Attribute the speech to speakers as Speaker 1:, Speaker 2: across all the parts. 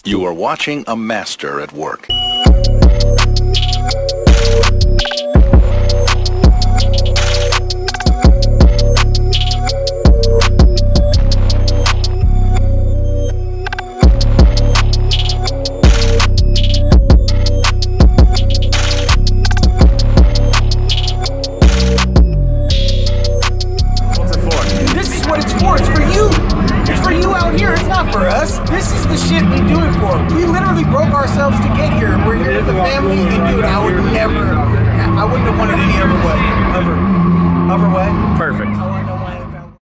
Speaker 1: You are watching a master at work.
Speaker 2: For us, this is the shit we do it for. We literally broke ourselves to get here. We're here with the family, and dude, I wouldn't have wanted any other way. Other way.
Speaker 3: Perfect.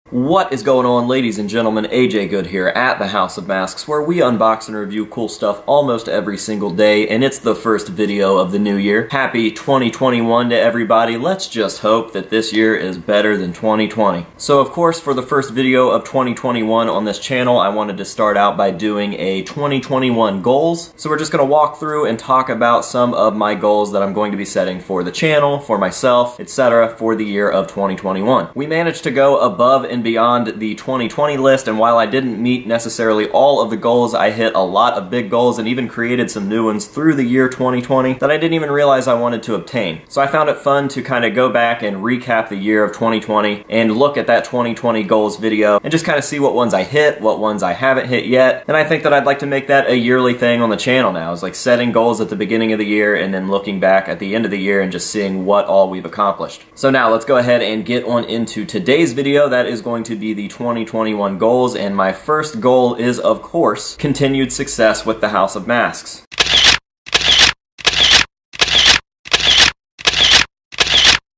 Speaker 3: What is going on, ladies and gentlemen? AJ Good here at the House of Masks, where we unbox and review cool stuff almost every single day, and it's the first video of the new year. Happy 2021 to everybody. Let's just hope that this year is better than 2020. So of course, for the first video of 2021 on this channel, I wanted to start out by doing a 2021 goals. So we're just going to walk through and talk about some of my goals that I'm going to be setting for the channel, for myself, etc. for the year of 2021. We managed to go above and beyond the 2020 list, and while I didn't meet necessarily all of the goals, I hit a lot of big goals and even created some new ones through the year 2020 that I didn't even realize I wanted to obtain. So I found it fun to kind of go back and recap the year of 2020 and look at that 2020 goals video and just kind of see what ones I hit, what ones I haven't hit yet. And I think that I'd like to make that a yearly thing on the channel now. It's like setting goals at the beginning of the year and then looking back at the end of the year and just seeing what all we've accomplished. So now let's go ahead and get on into today's video. That is going to be the 2021 goals, and my first goal is, of course, continued success with the House of Masks.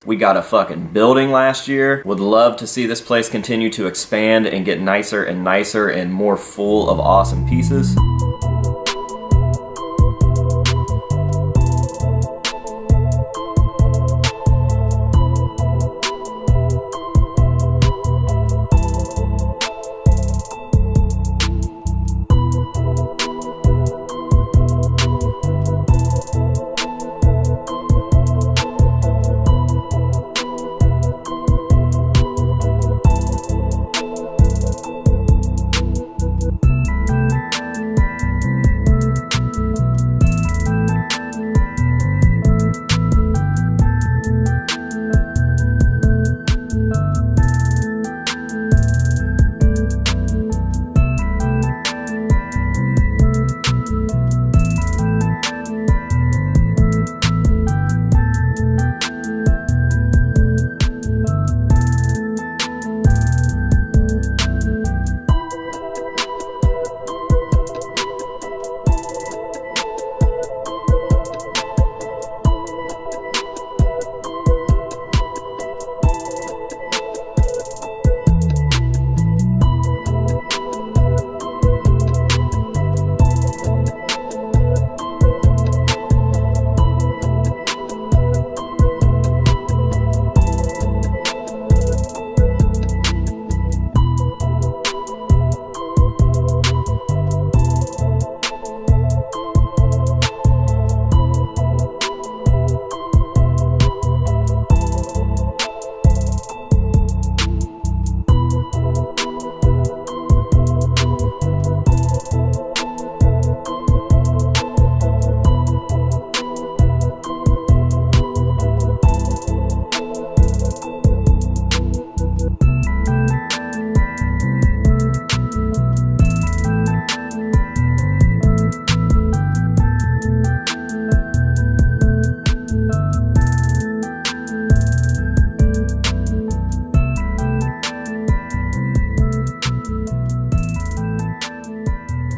Speaker 3: We got a fucking building last year. Would love to see this place continue to expand and get nicer and nicer and more full of awesome pieces.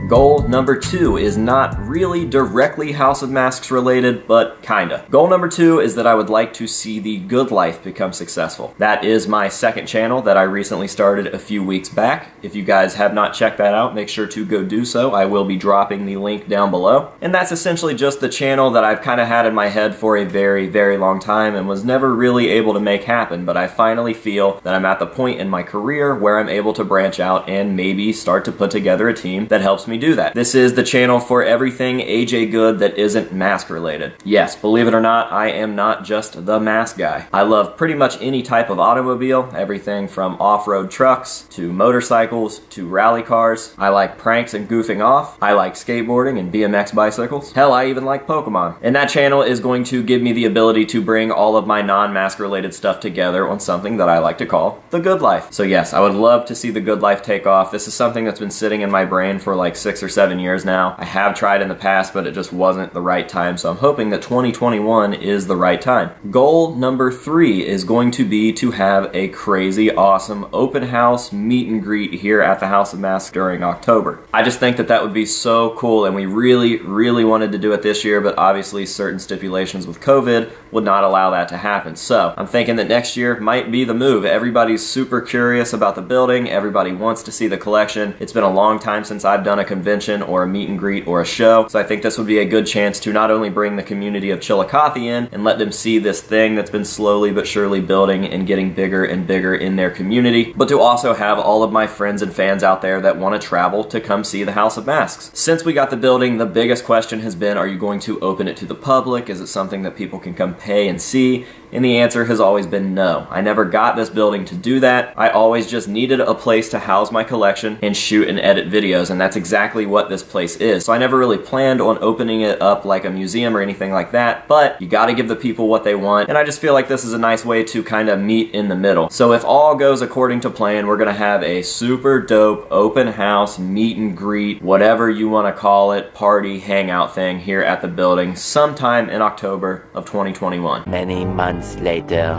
Speaker 3: Goal number 2 is not really directly House of Masks related, but kinda. Goal number 2 is that I would like to see the Good Life become successful. That is my second channel that I recently started a few weeks back. If you guys have not checked that out, make sure to go do so. I will be dropping the link down below. And that's essentially just the channel that I've kind of had in my head for a very, very long time and was never really able to make happen, but I finally feel that I'm at the point in my career where I'm able to branch out and maybe start to put together a team that helps me do that. This is the channel for everything AJ Good that isn't mask related. Yes, believe it or not, I am not just the mask guy. I love pretty much any type of automobile, everything from off-road trucks to motorcycles to rally cars. I like pranks and goofing off. I like skateboarding and BMX bicycles. Hell, I even like Pokemon. And that channel is going to give me the ability to bring all of my non-mask related stuff together on something that I like to call the good life. So yes, I would love to see the good life take off. This is something that's been sitting in my brain for like 6 or 7 years now. I have tried in the past, but it just wasn't the right time. So I'm hoping that 2021 is the right time. Goal number 3 is going to be to have a crazy awesome open house meet and greet here at the House of Masks during October. I just think that that would be so cool, and we really wanted to do it this year, but obviously certain stipulations with COVID would not allow that to happen. So I'm thinking that next year might be the move. Everybody's super curious about the building. Everybody wants to see the collection. It's been a long time since I've done a convention or a meet and greet or a show, so I think this would be a good chance to not only bring the community of Chillicothe in and let them see this thing that's been slowly but surely building and getting bigger and bigger in their community, but to also have all of my friends and fans out there that want to travel to come see the House of Masks. Since we got the building, the biggest question has been, are you going to open it to the public? Is it something that people can come pay and see? And the answer has always been no. I never got this building to do that. I always just needed a place to house my collection and shoot and edit videos, and that's exactly what this place is. So I never really planned on opening it up like a museum or anything like that, but you gotta give the people what they want, and I just feel like this is a nice way to kind of meet in the middle. So if all goes according to plan, we're gonna have a super dope open house, meet and greet, whatever you wanna call it, party, hangout thing here at the building sometime in October of 2021.
Speaker 4: Many months later.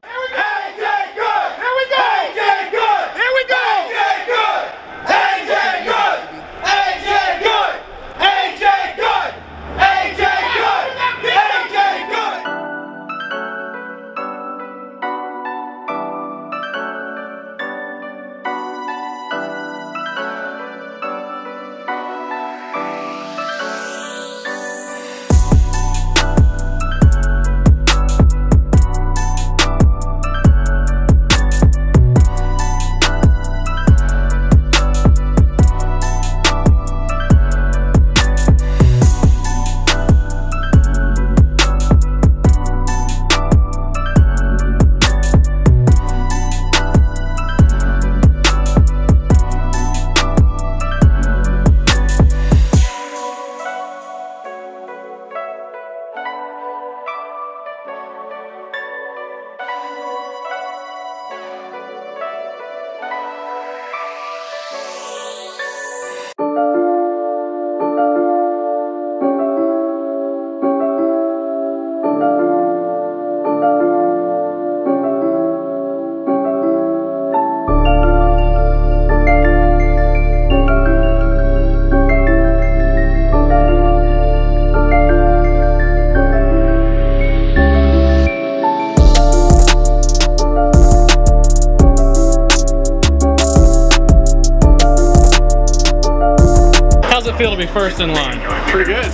Speaker 5: How's it feel to be first in line?
Speaker 6: Pretty good.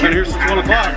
Speaker 6: Been here since 1 o'clock.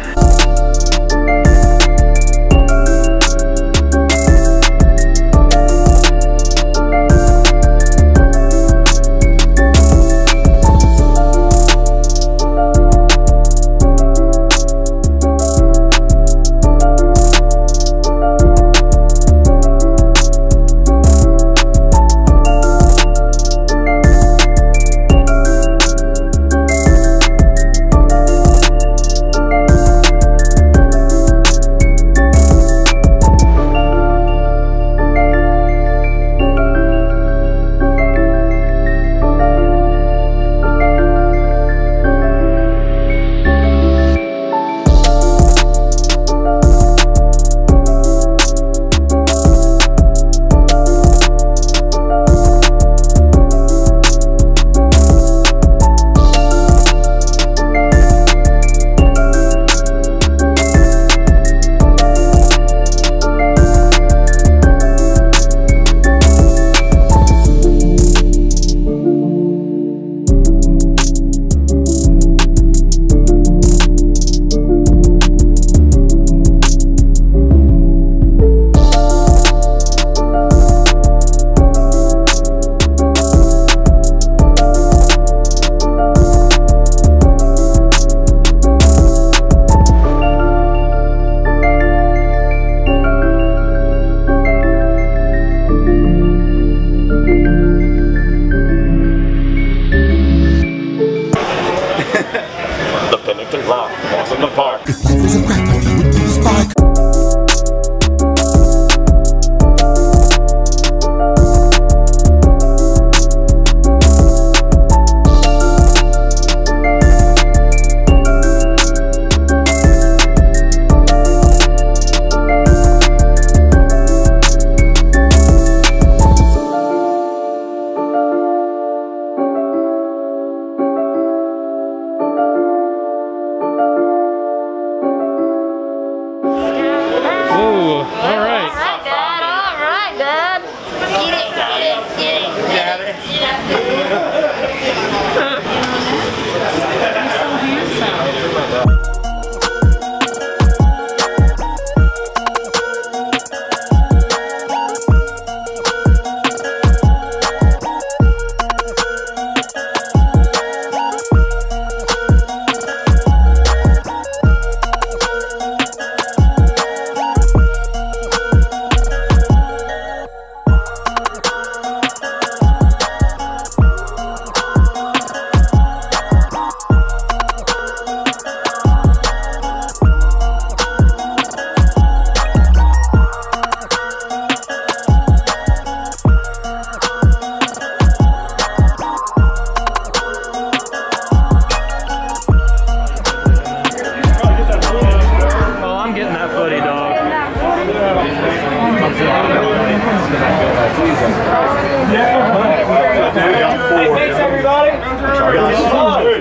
Speaker 7: Thanks everybody.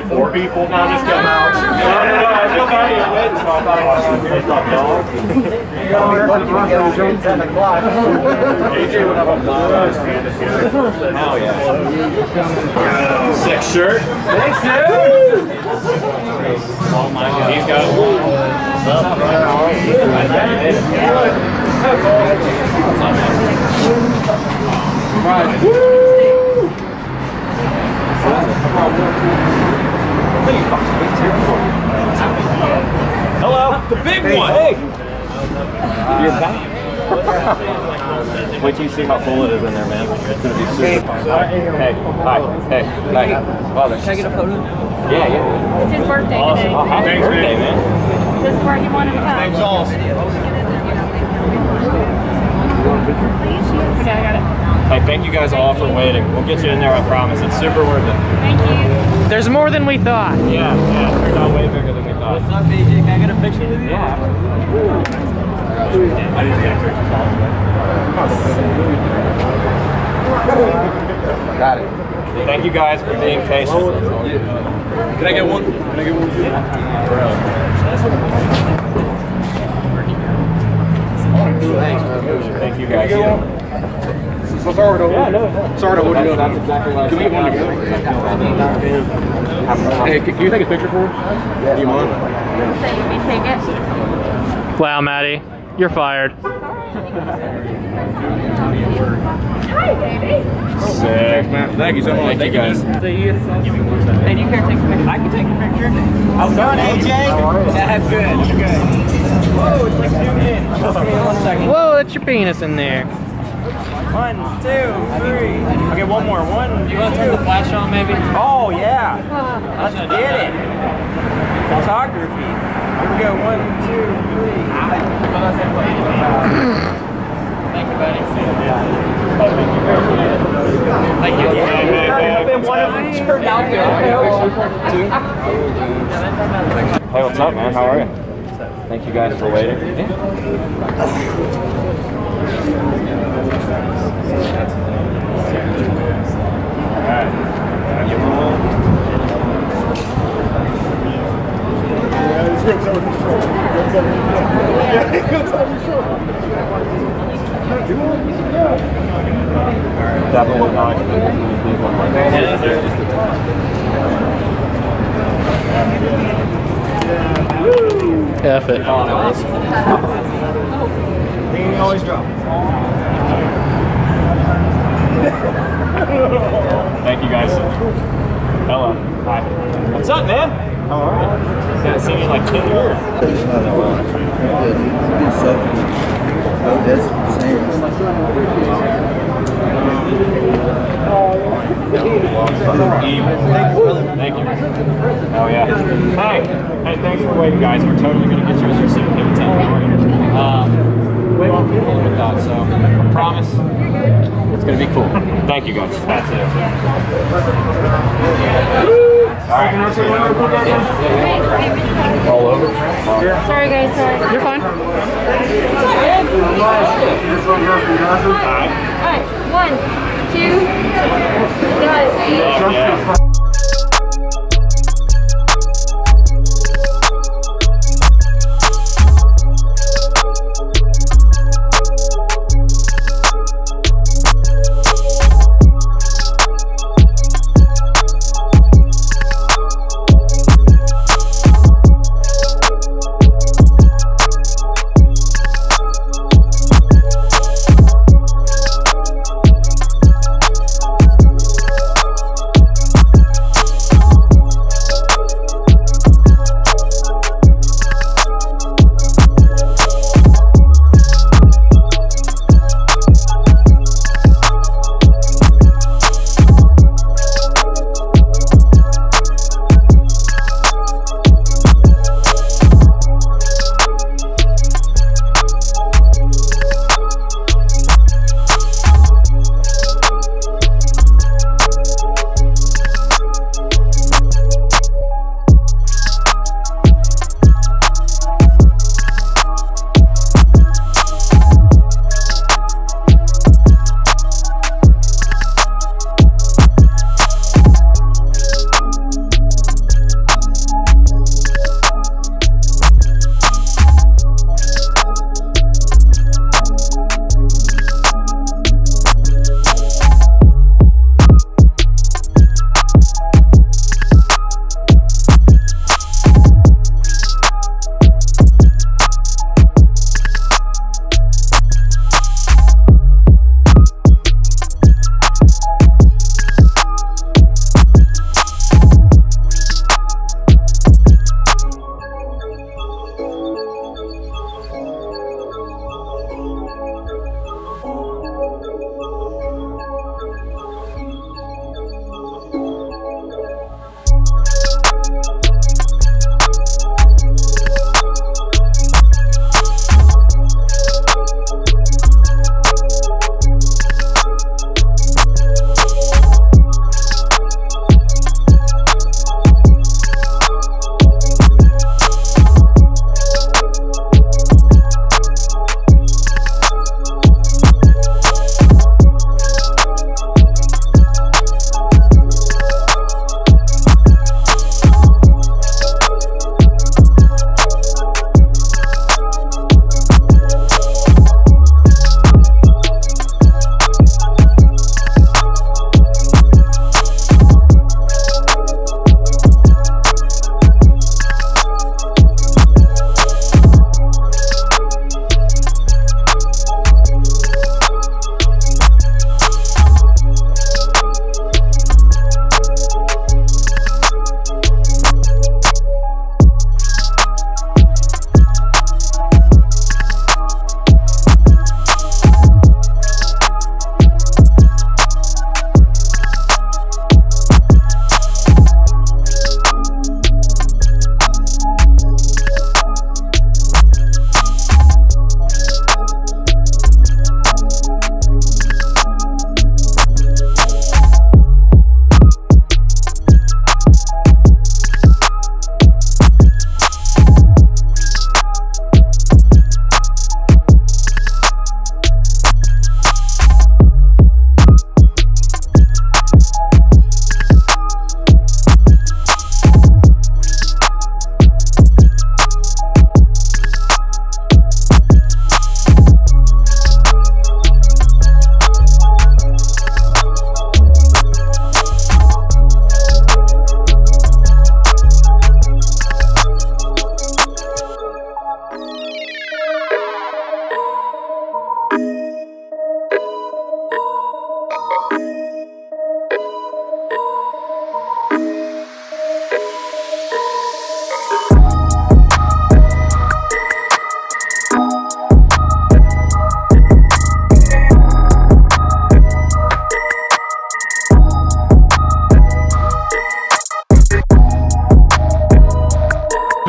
Speaker 7: Four people now just come out. AJ would have a blast. Hell yeah. Sick shirt. Thanks, dude. Oh my god. He's got one. What's up, man? Right. Hello, the big one. Hey, you're back. Wait till you see how cool it is in there, man. It's gonna be super fun. Hey, hi, hey, Father. Can I get a photo? Yeah.
Speaker 8: It's his birthday today.
Speaker 7: Oh, happy birthday, man.
Speaker 8: This is where he wanted to come.
Speaker 2: Thanks, all.
Speaker 8: Please? Okay, I got it.
Speaker 7: Hey, thank you guys all for waiting. We'll get you in there, I promise. It's super worth it.
Speaker 8: Thank you.
Speaker 5: There's more than we thought.
Speaker 7: Yeah, it turned out way bigger than we thought.
Speaker 5: What's up, AJ? Can I get a picture with you?
Speaker 7: Yeah. I didn't get pictures all the way.
Speaker 2: Got it.
Speaker 7: Thank you guys for being patient.
Speaker 6: Can I get one? Can I get one too?
Speaker 7: Thank you guys.
Speaker 6: So sorry to hold
Speaker 7: Yeah, no.
Speaker 6: Sorry to hold you up.
Speaker 7: That's exactly what I
Speaker 6: Can we get one together? Hey, can you take a picture for us? Do you mind?
Speaker 8: So you may take it.
Speaker 5: Wow, Maddie, you're fired.
Speaker 8: Hi, baby.
Speaker 7: Sick, man.
Speaker 6: Thank you so much.
Speaker 7: Thank you guys.
Speaker 5: Hey, do you care to take a picture? I can take a picture. How's it going, AJ? Yeah, good. Good. Whoa, it's like zoomed in. Just give me 1 second. Whoa, that's your penis in there. 1, 2, 3. Okay, one more. 1, you want to turn the flash on, maybe? Oh, yeah. Let's get it. Photography. Here we go. 1, 2, 3. Thank you, buddy. Thank you. I've been one of them turned out there.
Speaker 7: Hey, what's up, man? How are you? Thank you guys for waiting. Definitely not.
Speaker 5: F it.
Speaker 2: Always drop.
Speaker 7: Thank you guys. Hello. Hi. What's up, man? How are you? Haven't seen you in like 10 years. Thank you. Oh yeah. Hey, thanks for waiting, guys. We're totally gonna get you as your seat here at 10 way more people than we thought, so I promise it's gonna be cool. Thank you guys. That's it. Alright. All over?
Speaker 8: Sorry, guys. Sorry.
Speaker 5: You're fine.
Speaker 8: Alright. 1, 2. Got it.
Speaker 7: Yeah.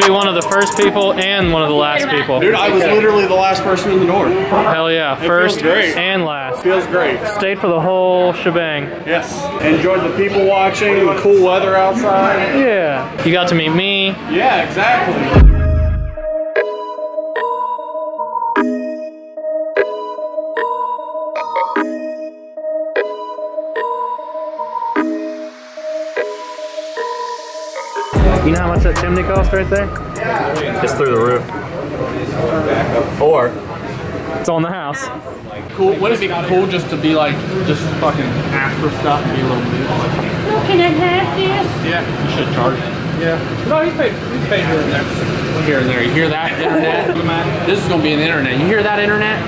Speaker 5: be one of the first people and one of the last people.
Speaker 6: Dude, I was literally the last person in the door.
Speaker 5: Hell yeah, first
Speaker 6: great.
Speaker 5: and last.
Speaker 6: Feels great.
Speaker 5: Stayed for the whole shebang.
Speaker 6: Yes. Enjoyed the people watching, the cool weather outside.
Speaker 5: Yeah. You got to meet me.
Speaker 6: Yeah, exactly.
Speaker 5: You know how much that chimney cost right there?
Speaker 7: It's through the roof. Or
Speaker 5: It's on the house.
Speaker 6: Cool. Wouldn't it be cool just to be like, just fucking ask for stuff and be a little bit like,
Speaker 8: Can I have this?
Speaker 6: yeah, you should charge. Yeah. No, he's paid here and there. Here and there. You hear that, internet? This is gonna be an internet. You hear that, internet?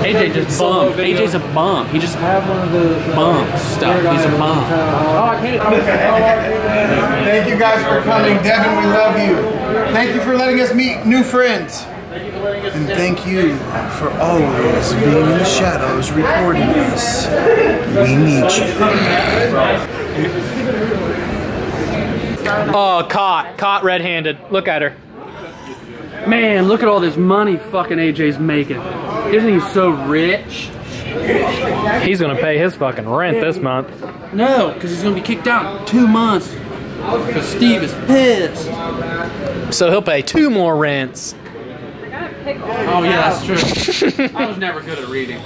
Speaker 6: AJ just bummed. AJ's a bum. He just bumps stuff. He's a bum. Oh, I can't.
Speaker 2: Thank you guys for coming. Devin, we love you. Thank you for letting us meet new friends. And thank you for always being in the shadows recording us. We need you.
Speaker 5: Oh, caught red-handed. Look at her.
Speaker 9: Man, look at all this money fucking AJ's making. Isn't he so rich?
Speaker 5: He's gonna pay his fucking rent this month.
Speaker 9: No, because he's gonna be kicked out in 2 months. Because Steve is pissed.
Speaker 5: So he'll pay 2 more rents.
Speaker 9: Oh yeah, that's true. I was never good at reading.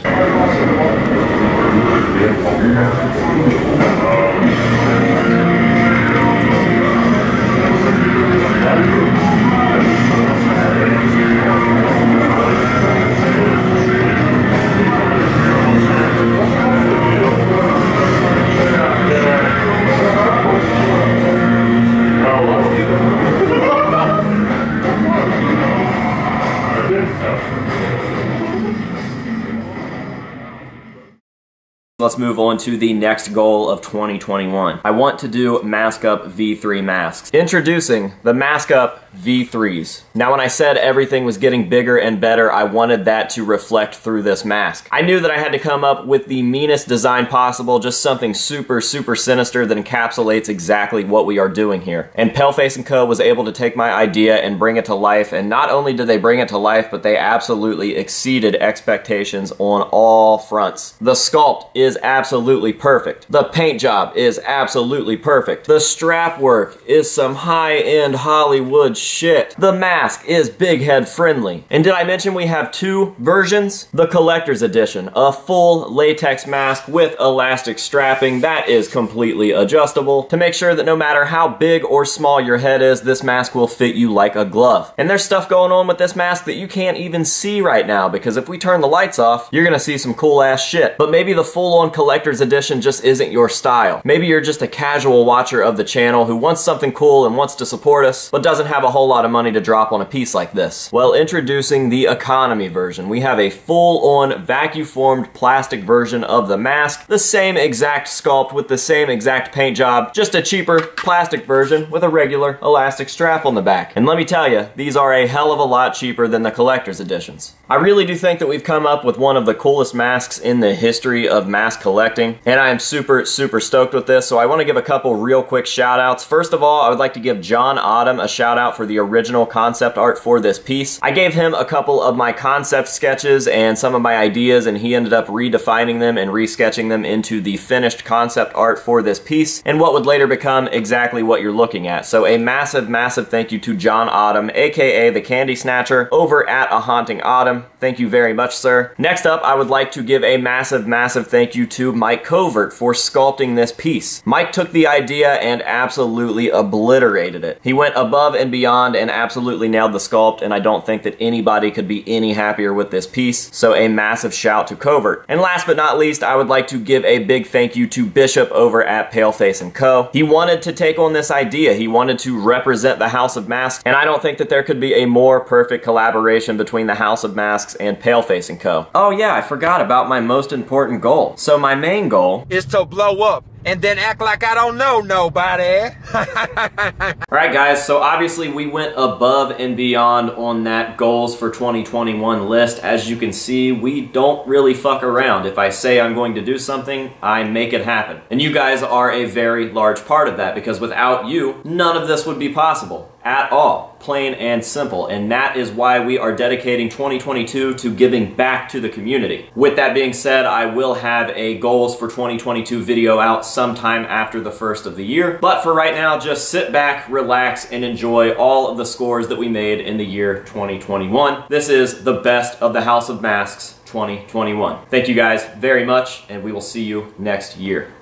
Speaker 3: Let's move on to the next goal of 2021. I want to do Mask Up V3 masks. Introducing the Mask Up V3s. Now when I said everything was getting bigger and better, I wanted that to reflect through this mask. I knew that I had to come up with the meanest design possible, just something super sinister that encapsulates exactly what we are doing here. And Paleface & Co. was able to take my idea and bring it to life, and not only did they bring it to life, but they absolutely exceeded expectations on all fronts. The sculpt is absolutely perfect. The paint job is absolutely perfect. The strap work is some high-end Hollywood shit. The mask is big head friendly. And did I mention we have 2 versions? The collector's edition, a full latex mask with elastic strapping that is completely adjustable to make sure that no matter how big or small your head is, this mask will fit you like a glove. And there's stuff going on with this mask that you can't even see right now, because if we turn the lights off, you're gonna see some cool ass shit. But maybe the full-on collector's edition just isn't your style. Maybe you're just a casual watcher of the channel who wants something cool and wants to support us, but doesn't have a whole lot of money to drop on a piece like this. Well, introducing the economy version. We have a full-on vacuum-formed plastic version of the mask, the same exact sculpt with the same exact paint job, just a cheaper plastic version with a regular elastic strap on the back. And let me tell you, these are a hell of a lot cheaper than the collector's editions. I really do think that we've come up with one of the coolest masks in the history of mask collecting, and I am super stoked with this, so I want to give a couple real quick shout outs. First of all, I would like to give John Autumn a shout out for the original concept art for this piece. I gave him a couple of my concept sketches and some of my ideas, and he ended up redefining them and resketching them into the finished concept art for this piece, and what would later become exactly what you're looking at. So a massive thank you to John Autumn, aka the Candy Snatcher, over at A Haunting Autumn. Thank you very much, sir. Next up, I would like to give a massive thank you to Mike Covert for sculpting this piece. Mike took the idea and absolutely obliterated it. He went above and beyond and absolutely nailed the sculpt, and I don't think that anybody could be any happier with this piece, so a massive shout to Covert. And last but not least, I would like to give a big thank you to Bishop over at Paleface & Co. He wanted to take on this idea. He wanted to represent the House of Masks, and I don't think that there could be a more perfect collaboration between the House of Masks and Paleface & Co. Oh yeah, I forgot about my most important goal. So my main goal
Speaker 10: is to blow up and then act like I don't know nobody.
Speaker 3: Alright guys, so obviously we went above and beyond on that goals for 2021 list. As you can see, we don't really fuck around. If I say I'm going to do something, I make it happen. And you guys are a very large part of that, because without you, none of this would be possible. At all. Plain and simple. And that is why we are dedicating 2022 to giving back to the community. With that being said, I will have a goals for 2022 video out sometime after the first of the year. But for right now, just sit back, relax, and enjoy all of the scores that we made in the year 2021. This is the best of the House of Masks 2021. Thank you guys very much, and we will see you next year.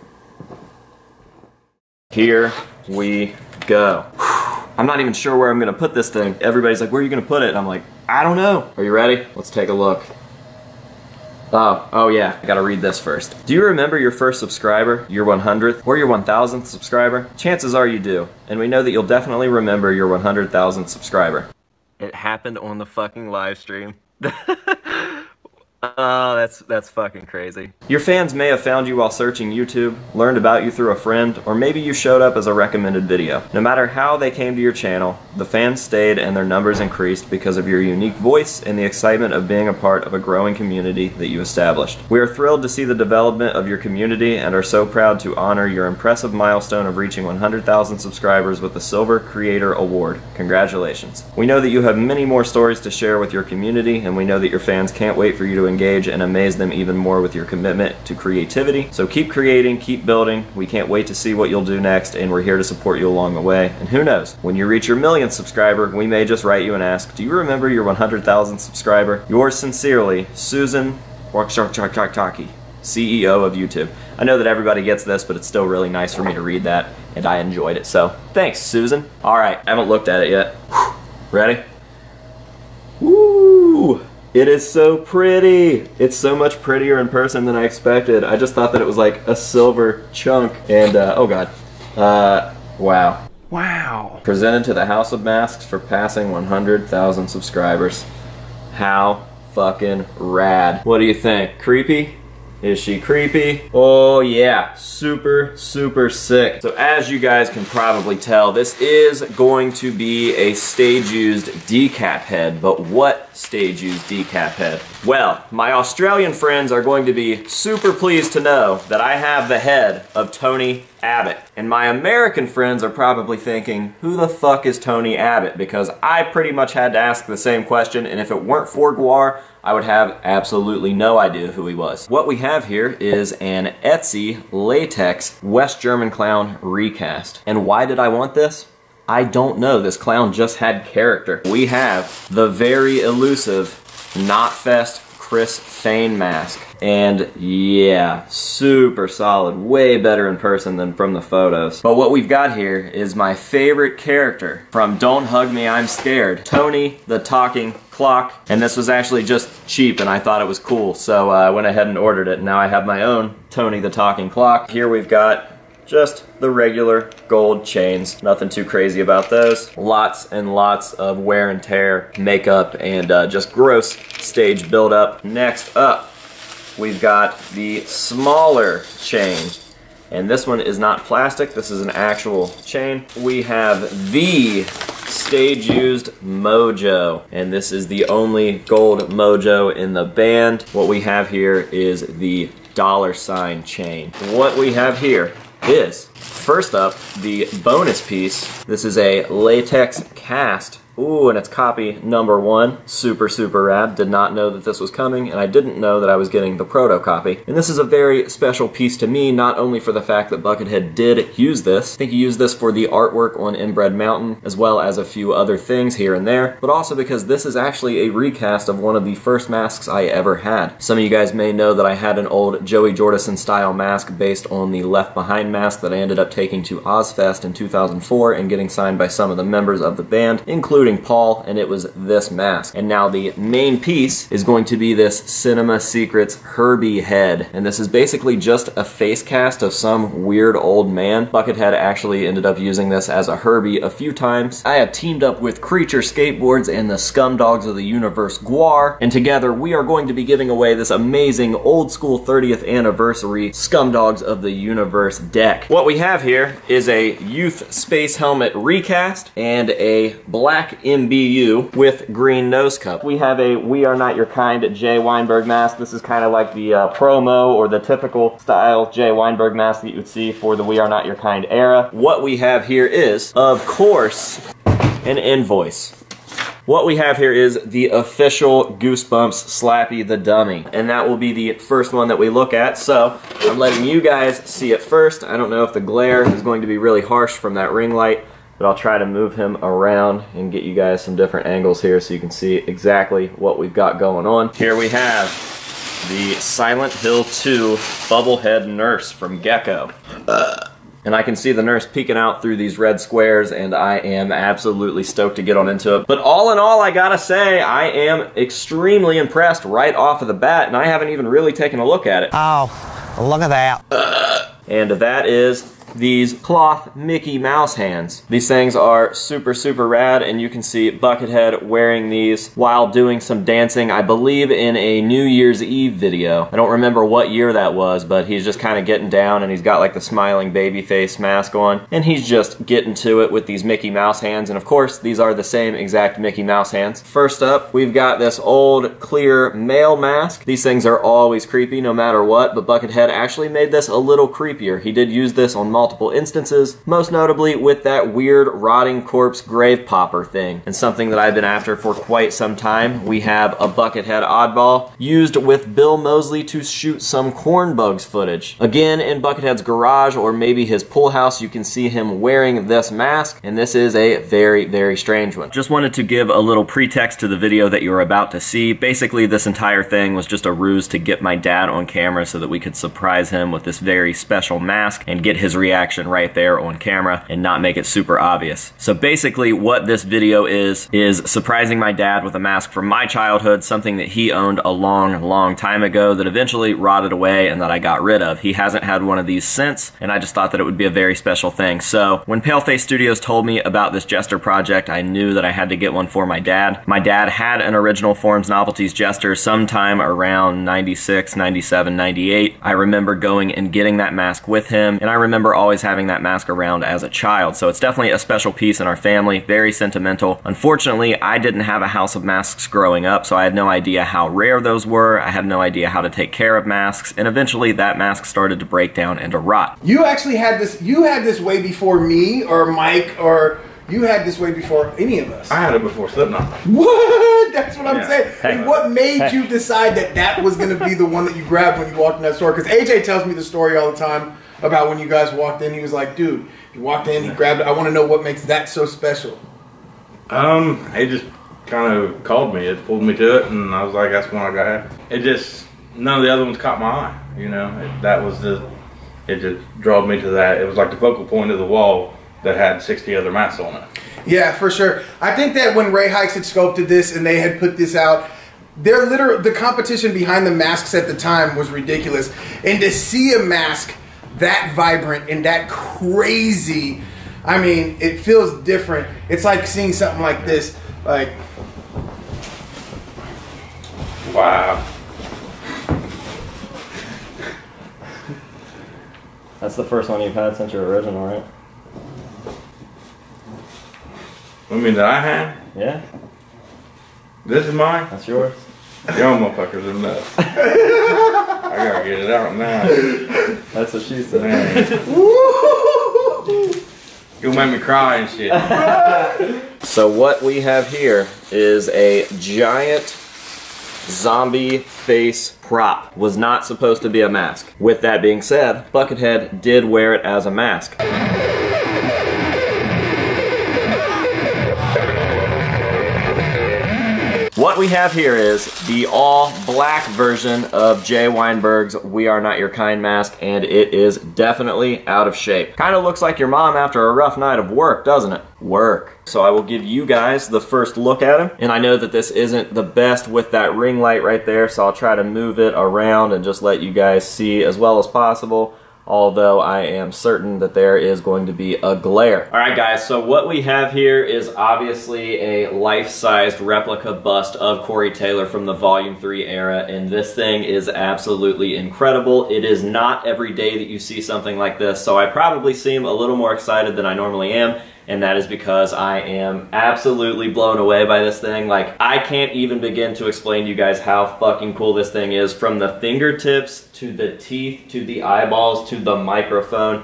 Speaker 3: Here we go. I'm not even sure where I'm gonna put this thing. Everybody's like, where are you gonna put it? And I'm like, I don't know. Are you ready? Let's take a look. Oh yeah, I gotta read this first. Do you remember your first subscriber, your 100th, or your 1000th subscriber? Chances are you do, and we know that you'll definitely remember your 100,000th subscriber. It happened on the fucking live stream. Oh, that's fucking crazy. Your fans may have found you while searching YouTube, learned about you through a friend, or maybe you showed up as a recommended video. No matter how they came to your channel, the fans stayed and their numbers increased because of your unique voice and the excitement of being a part of a growing community that you established. We are thrilled to see the development of your community and are so proud to honor your impressive milestone of reaching 100,000 subscribers with the Silver Creator Award. Congratulations. We know that you have many more stories to share with your community, and we know that your fans can't wait for you to engage and amaze them even more with your commitment to creativity. So keep creating, keep building. We can't wait to see what you'll do next, and we're here to support you along the way. And who knows, when you reach your 1,000th subscriber, we may just write you and ask, do you remember your 100,000th subscriber? Yours sincerely, Susan Wakshakchakchaki, CEO of YouTube. I know that everybody gets this, but it's still really nice for me to read that, and I enjoyed it. So thanks, Susan. All right, I haven't looked at it yet. Ready? Woo! It is so pretty. It's so much prettier in person than I expected. I just thought that it was like a silver chunk. And, oh god. Wow. Wow. Presented to the House of Masks for passing 100,000 subscribers. How fucking rad. What do you think? Creepy? Is she creepy? Oh yeah, super, super sick. So as you guys can probably tell, this is going to be a stage-used decap head, but what stage-used decap head? Well, my Australian friends are going to be super pleased to know that I have the head of Tony Abbott. And my American friends are probably thinking, who the fuck is Tony Abbott? Because I pretty much had to ask the same question, and if it weren't for Guar, I would have absolutely no idea who he was. What we have here is an Etsy latex West German clown recast. And why did I want this? I don't know. This clown just had character. We have the very elusive Knotfest Chris Fane mask. And yeah, super solid. Way better in person than from the photos. But what we've got here is my favorite character from Don't Hug Me, I'm Scared. Tony the Talking Clock. And this was actually just cheap and I thought it was cool. So I went ahead and ordered it. And now I have my own Tony the Talking Clock. Here we've got just the regular gold chains. Nothing too crazy about those. Lots and lots of wear and tear, makeup, and just gross stage buildup. Next up, we've got the smaller chain. And this one is not plastic, this is an actual chain. We have the stage-used Mojo. And this is the only gold Mojo in the band. What we have here is the $sign chain. What we have here is, first up, the bonus piece. This is a latex cast. Ooh, and it's copy number 1. Super, super rad. Did not know that this was coming, and I didn't know that I was getting the proto copy. And this is a very special piece to me, not only for the fact that Buckethead did use this. I think he used this for the artwork on Inbred Mountain, as well as a few other things here and there, but also because this is actually a recast of one of the first masks I ever had. Some of you guys may know that I had an old Joey Jordison style mask based on the Left Behind mask that I ended up taking to Ozfest in 2004 and getting signed by some of the members of the band, including including Paul, and it was this mask. And now the main piece is going to be this Cinema Secrets Herbie head. And this is basically just a face cast of some weird old man. Buckethead actually ended up using this as a Herbie a few times. I have teamed up with Creature Skateboards and the Scumdogs of the Universe Guar, and together we are going to be giving away this amazing old school 30th anniversary Scumdogs of the Universe deck. What we have here is a Youth Space Helmet recast and a black MBU with green nose cup. We have a We Are Not Your Kind Jay Weinberg mask. This is kind of like the promo or the typical style Jay Weinberg mask that you would see for the We Are Not Your Kind era. What we have here is, of course, an invoice. What we have here is the official Goosebumps Slappy the Dummy, and that will be the first one that we look at. So I'm letting you guys see it first. I don't know if the glare is going to be really harsh from that ring light, but I'll try to move him around and get you guys some different angles here so you can see exactly what we've got going on. Here we have the Silent Hill 2 Bubblehead Nurse from Gecko. And I can see the nurse peeking out through these red squares, and I am absolutely stoked to get on into it. But all in all, I gotta say, I am extremely impressed right off of the bat, and I haven't even really taken a look at it.
Speaker 10: Oh, look at that.
Speaker 3: And that is these cloth Mickey Mouse hands. These things are super, super rad, and you can see Buckethead wearing these while doing some dancing, I believe in a New Year's Eve video. I don't remember what year that was, but he's just kind of getting down, and he's got like the smiling baby face mask on, and he's just getting to it with these Mickey Mouse hands, and of course, these are the same exact Mickey Mouse hands. First up, we've got this old clear male mask. These things are always creepy no matter what, but Buckethead actually made this a little creepier. He did use this on multiple instances, most notably with that weird rotting corpse grave popper thing, and something that I've been after for quite some time. We have a Buckethead oddball used with Bill Moseley to shoot some corn bugs footage. Again, in Buckethead's garage or maybe his pool house, you can see him wearing this mask, and this is a very, very strange one. Just wanted to give a little pretext to the video that you're about to see. Basically, this entire thing was just a ruse to get my dad on camera so that we could surprise him with this very special mask and get his reaction right there on camera and not make it super obvious. So basically what this video is surprising my dad with a mask from my childhood, something that he owned a long, long time ago that eventually rotted away and that I got rid of. He hasn't had one of these since, and I just thought that it would be a very special thing. So when Paleface Studios told me about this Jester project, I knew that I had to get one for my dad. My dad had an original Forms Novelties Jester sometime around 96, 97, 98. I remember going and getting that mask with him, and I remember always having that mask around as a child. So it's definitely a special piece in our family, very sentimental. Unfortunately, I didn't have a house of masks growing up, so I had no idea how rare those were. I had no idea how to take care of masks, and eventually that mask started to break down and to rot.
Speaker 2: You actually had this, you had this way before me or Mike, or you had this way before any of us.
Speaker 11: I had it before Slipknot.
Speaker 2: What? That's what I'm saying.
Speaker 3: Hey.
Speaker 2: And what made you decide that that was going to be the one that you grabbed when you walked in that store? Because AJ tells me the story all the time about when you guys walked in. He was like, dude, he walked in, he grabbed it. I want to know what makes that so special.
Speaker 11: It just kind of called me. It pulled me to it, and I was like, that's one I got. It just, none of the other ones caught my eye. You know, it just drove me to that. It was like the focal point of the wall that had 60 other masks on it.
Speaker 2: Yeah, for sure. I think that when Ray Hikes had sculpted this and they had put this out, the competition behind the masks at the time was ridiculous. And to see a mask that vibrant and that crazy, I mean, it feels different. It's like seeing something like this, like,
Speaker 11: Wow.
Speaker 3: That's the first one you've had since your original, right?
Speaker 11: I mean, that I had?
Speaker 3: Yeah.
Speaker 11: This is mine?
Speaker 3: That's yours.
Speaker 11: Y'all motherfuckers are nuts. I gotta get it out now.
Speaker 3: That's what she said.
Speaker 11: Man. You'll make me cry and shit.
Speaker 3: So what we have here is a giant zombie face prop. Was not supposed to be a mask. With that being said, Buckethead did wear it as a mask. what we have here is the all-black version of Jay Weinberg's We Are Not Your Kind mask, and it is definitely out of shape. Kind of looks like your mom after a rough night of work, doesn't it? Work. So I will give you guys the first look at him, and I know that this isn't the best with that ring light right there, so I'll try to move it around and just let you guys see as well as possible, although I am certain that there is going to be a glare. Alright guys, so what we have here is obviously a life-sized replica bust of Corey Taylor from the Volume 3 era, and this thing is absolutely incredible. It is not every day that you see something like this, so I probably seem a little more excited than I normally am, and that is because I am absolutely blown away by this thing. Like, I can't even begin to explain to you guys how fucking cool this thing is, from the fingertips to the teeth to the eyeballs to the microphone.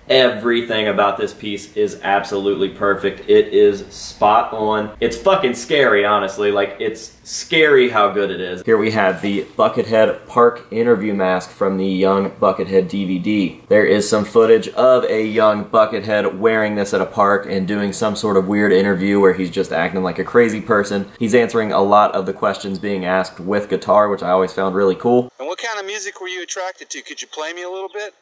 Speaker 3: Everything about this piece is absolutely perfect. It is spot on. It's fucking scary, honestly. Like, it's scary how good it is. Here we have the Buckethead Park interview mask from the Young Buckethead DVD. There is some footage of a young Buckethead wearing this at a park and doing some sort of weird interview where he's just acting like a crazy person. He's answering a lot of the questions being asked with guitar, which I always found really cool.
Speaker 12: And what kind of music were you attracted to? Could you play me a little bit?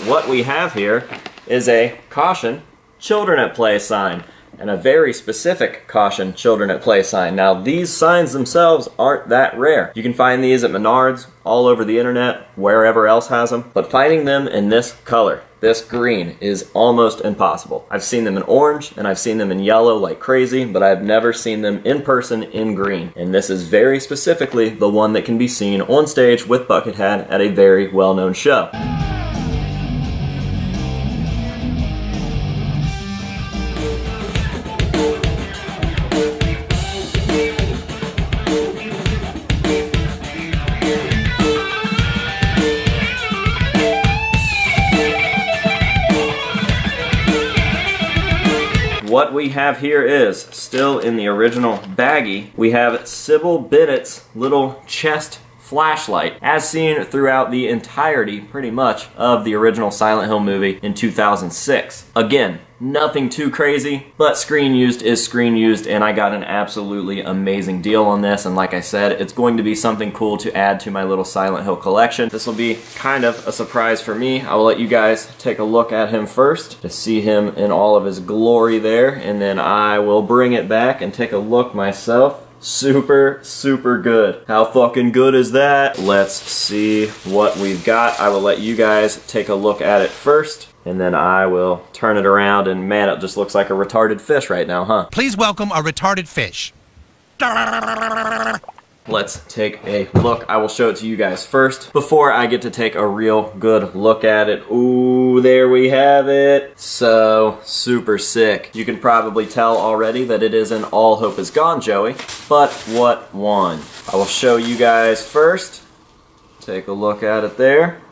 Speaker 3: What we have here is a caution, children at play sign, and a very specific caution, children at play sign. Now, these signs themselves aren't that rare. You can find these at Menards, all over the internet, wherever else has them, but finding them in this color, this green, is almost impossible. I've seen them in orange, and I've seen them in yellow like crazy, but I've never seen them in person in green. And this is very specifically the one that can be seen on stage with Buckethead at a very well-known show. What we have here is, still in the original baggie, we have Sybil Bennett's little chest flashlight, as seen throughout the entirety, pretty much, of the original Silent Hill movie in 2006. Again, nothing too crazy, but screen used is screen used, and I got an absolutely amazing deal on this, and like I said, it's going to be something cool to add to my little Silent Hill collection. This will be kind of a surprise for me. I will let you guys take a look at him first to see him in all of his glory there, and then I will bring it back and take a look myself. Super, super good. How fucking good is that? Let's see what we've got. I will let you guys take a look at it first, and then I will turn it around, and man, it just looks like a retarded fish right now, huh?
Speaker 10: Please welcome a retarded fish.
Speaker 3: Let's take a look. I will show it to you guys first before I get to take a real good look at it. Ooh, there we have it. So super sick. You can probably tell already that it is an All Hope Is Gone Joey, but what one? I will show you guys first. Take a look at it there.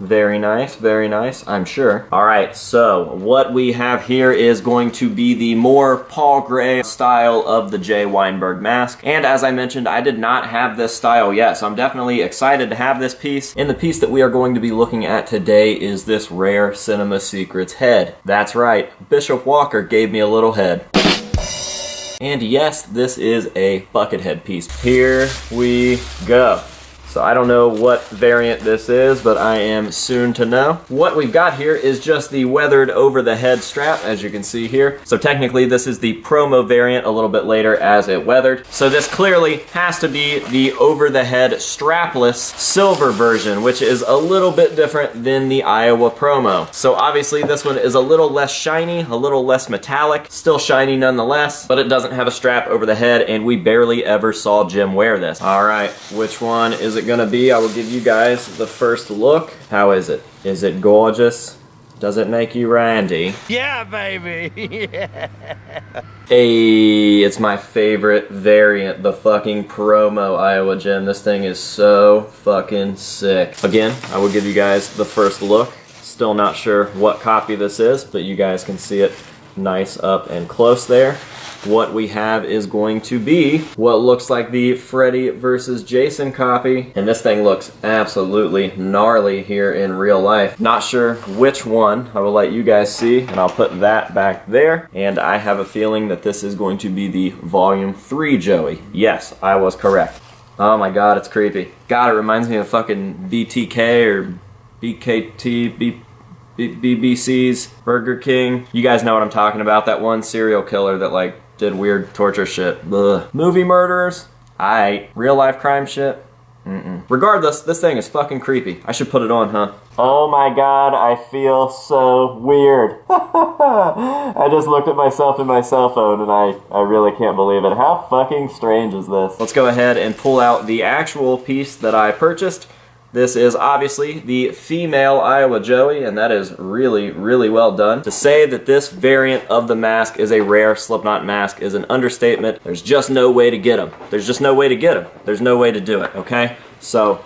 Speaker 3: Very nice, I'm sure. Alright, so what we have here is going to be the more Paul Gray style of the Jay Weinberg mask. And as I mentioned, I did not have this style yet, so I'm definitely excited to have this piece. And the piece that we are going to be looking at today is this rare Cinema Secrets head. That's right, Bishop Walker gave me a little head. And yes, this is a Buckethead piece. Here we go. So I don't know what variant this is, but I am soon to know. What we've got here is just the weathered over-the-head strap, as you can see here. So technically this is the promo variant a little bit later as it weathered. So this clearly has to be the over-the-head strapless silver version, which is a little bit different than the Iowa promo. So obviously this one is a little less shiny, a little less metallic, still shiny nonetheless, but it doesn't have a strap over the head, and we barely ever saw Jim wear this. All right, which one is it gonna be? I will give you guys the first look. How is it? Is it gorgeous? Does it make you randy?
Speaker 10: Yeah, baby. Yeah.
Speaker 3: Hey, it's my favorite variant, the fucking promo Iowa Jim. This thing is so fucking sick. Again, I will give you guys the first look. Still not sure what copy this is, but you guys can see it nice up and close there. what we have is going to be what looks like the Freddy vs. Jason copy. And this thing looks absolutely gnarly here in real life. Not sure which one. I will let you guys see, and I'll put that back there. And I have a feeling that this is going to be the Volume 3 Joey. Yes, I was correct. Oh my god, it's creepy. God, it reminds me of fucking BTK or BKT, BBC's Burger King. You guys know what I'm talking about. That one serial killer that like did weird torture shit. Ugh. Movie murderers? Aight. Real life crime shit? Regardless, this thing is fucking creepy. I should put it on, huh? Oh my god, I feel so weird. I just looked at myself in my cell phone and I really can't believe it. How fucking strange is this? Let's go ahead and pull out the actual piece that I purchased. This is obviously the female Iowa Joey, and that is really, really well done. To say that this variant of the mask is a rare Slipknot mask is an understatement. There's just no way to get them. There's just no way to get them. There's no way to do it, okay? So,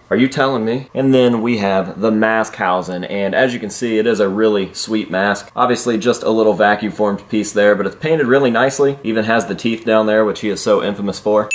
Speaker 3: are you telling me? And then we have the mask housing, and as you can see, it is a really sweet mask. Obviously just a little vacuum formed piece there, but it's painted really nicely. Even has the teeth down there, which he is so infamous for.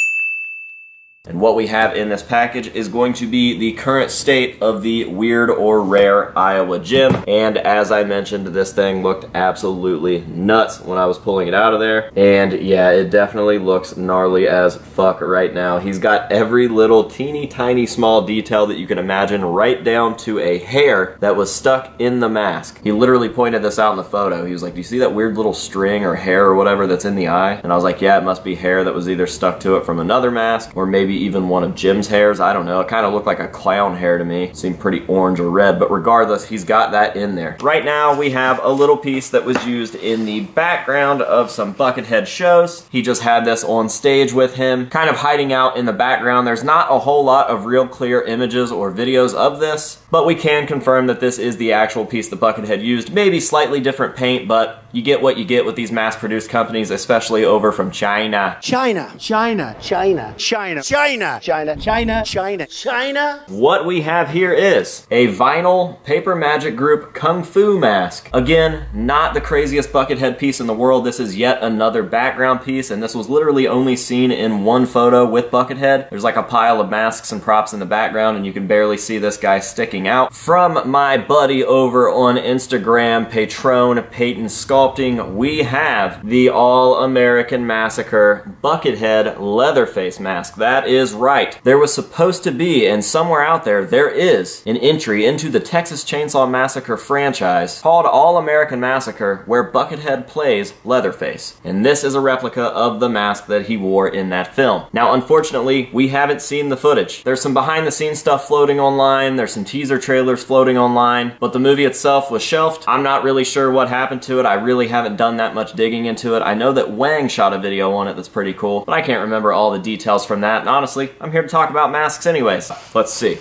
Speaker 3: And what we have in this package is going to be the current state of the weird or rare Iowa gem. And as I mentioned, this thing looked absolutely nuts when I was pulling it out of there. And yeah, it definitely looks gnarly as fuck right now. He's got every little teeny tiny small detail that you can imagine, right down to a hair that was stuck in the mask. He literally pointed this out in the photo. He was like, do you see that weird little string or hair or whatever that's in the eye? And I was like, yeah, it must be hair that was either stuck to it from another mask or maybe even one of Jim's hairs. I don't know. It kind of looked like a clown hair to me. It seemed pretty orange or red, but regardless, he's got that in there. Right now, we have a little piece that was used in the background of some Buckethead shows. He just had this on stage with him, kind of hiding out in the background. There's not a whole lot of real clear images or videos of this, but we can confirm that this is the actual piece the Buckethead used. Maybe slightly different paint, but you get what you get with these mass-produced companies, especially over from China.
Speaker 10: China. China. China. China. China. China. China. China. China.
Speaker 3: What we have here is a vinyl Paper Magic Group Kung Fu mask. Again, not the craziest Buckethead piece in the world. This is yet another background piece, and this was literally only seen in one photo with Buckethead. There's like a pile of masks and props in the background, and you can barely see this guy sticking out. From my buddy over on Instagram, Patron Peyton Sculpting, we have the All-American Massacre Buckethead Leatherface mask. That is right. There was supposed to be, and somewhere out there is, an entry into the Texas Chainsaw Massacre franchise called All-American Massacre, where Buckethead plays Leatherface. And this is a replica of the mask that he wore in that film. Now, unfortunately, we haven't seen the footage. There's some behind-the-scenes stuff floating online, there's some teaser trailers floating online, but the movie itself was shelved. I'm not really sure what happened to it. I really haven't done that much digging into it. I know that Wang shot a video on it that's pretty cool, but I can't remember all the details from that, and honestly, I'm here to talk about masks anyways. Let's see.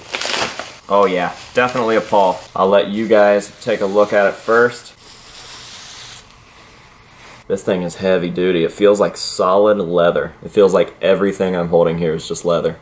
Speaker 3: Oh yeah, definitely a Paul. I'll let you guys take a look at it first. This thing is heavy duty. It feels like solid leather. It feels like everything I'm holding here is just leather.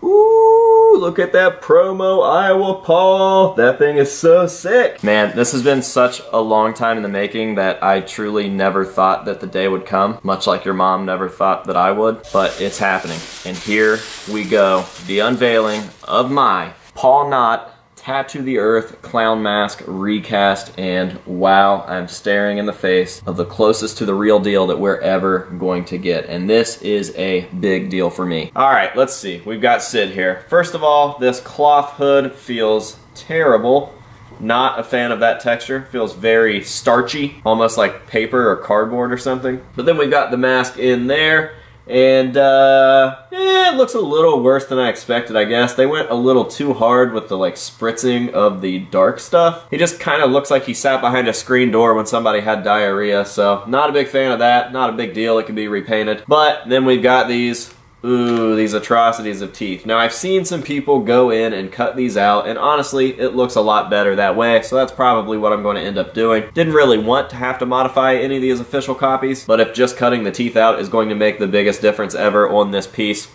Speaker 3: Ooh, look at that promo Iowa Paul. That thing is so sick. Man, this has been such a long time in the making that I truly never thought that the day would come, much like your mom never thought that I would, but it's happening. And here we go, the unveiling of my Paul Knott Tattoo the Earth clown mask recast, and wow, I'm staring in the face of the closest to the real deal that we're ever going to get, and this is a big deal for me. Alright, let's see. We've got Sid here. First of all, this cloth hood feels terrible. Not a fan of that texture. Feels very starchy, almost like paper or cardboard or something. But then we've got the mask in there, and it looks a little worse than I expected, I guess. They went a little too hard with the like spritzing of the dark stuff. He just kind of looks like he sat behind a screen door when somebody had diarrhea, so not a big fan of that. Not a big deal, it can be repainted. But then we've got these Ooh, these atrocities of teeth. Now, I've seen some people go in and cut these out, and honestly, it looks a lot better that way, so that's probably what I'm going to end up doing. Didn't really want to have to modify any of these official copies, but if just cutting the teeth out is going to make the biggest difference ever on this piece,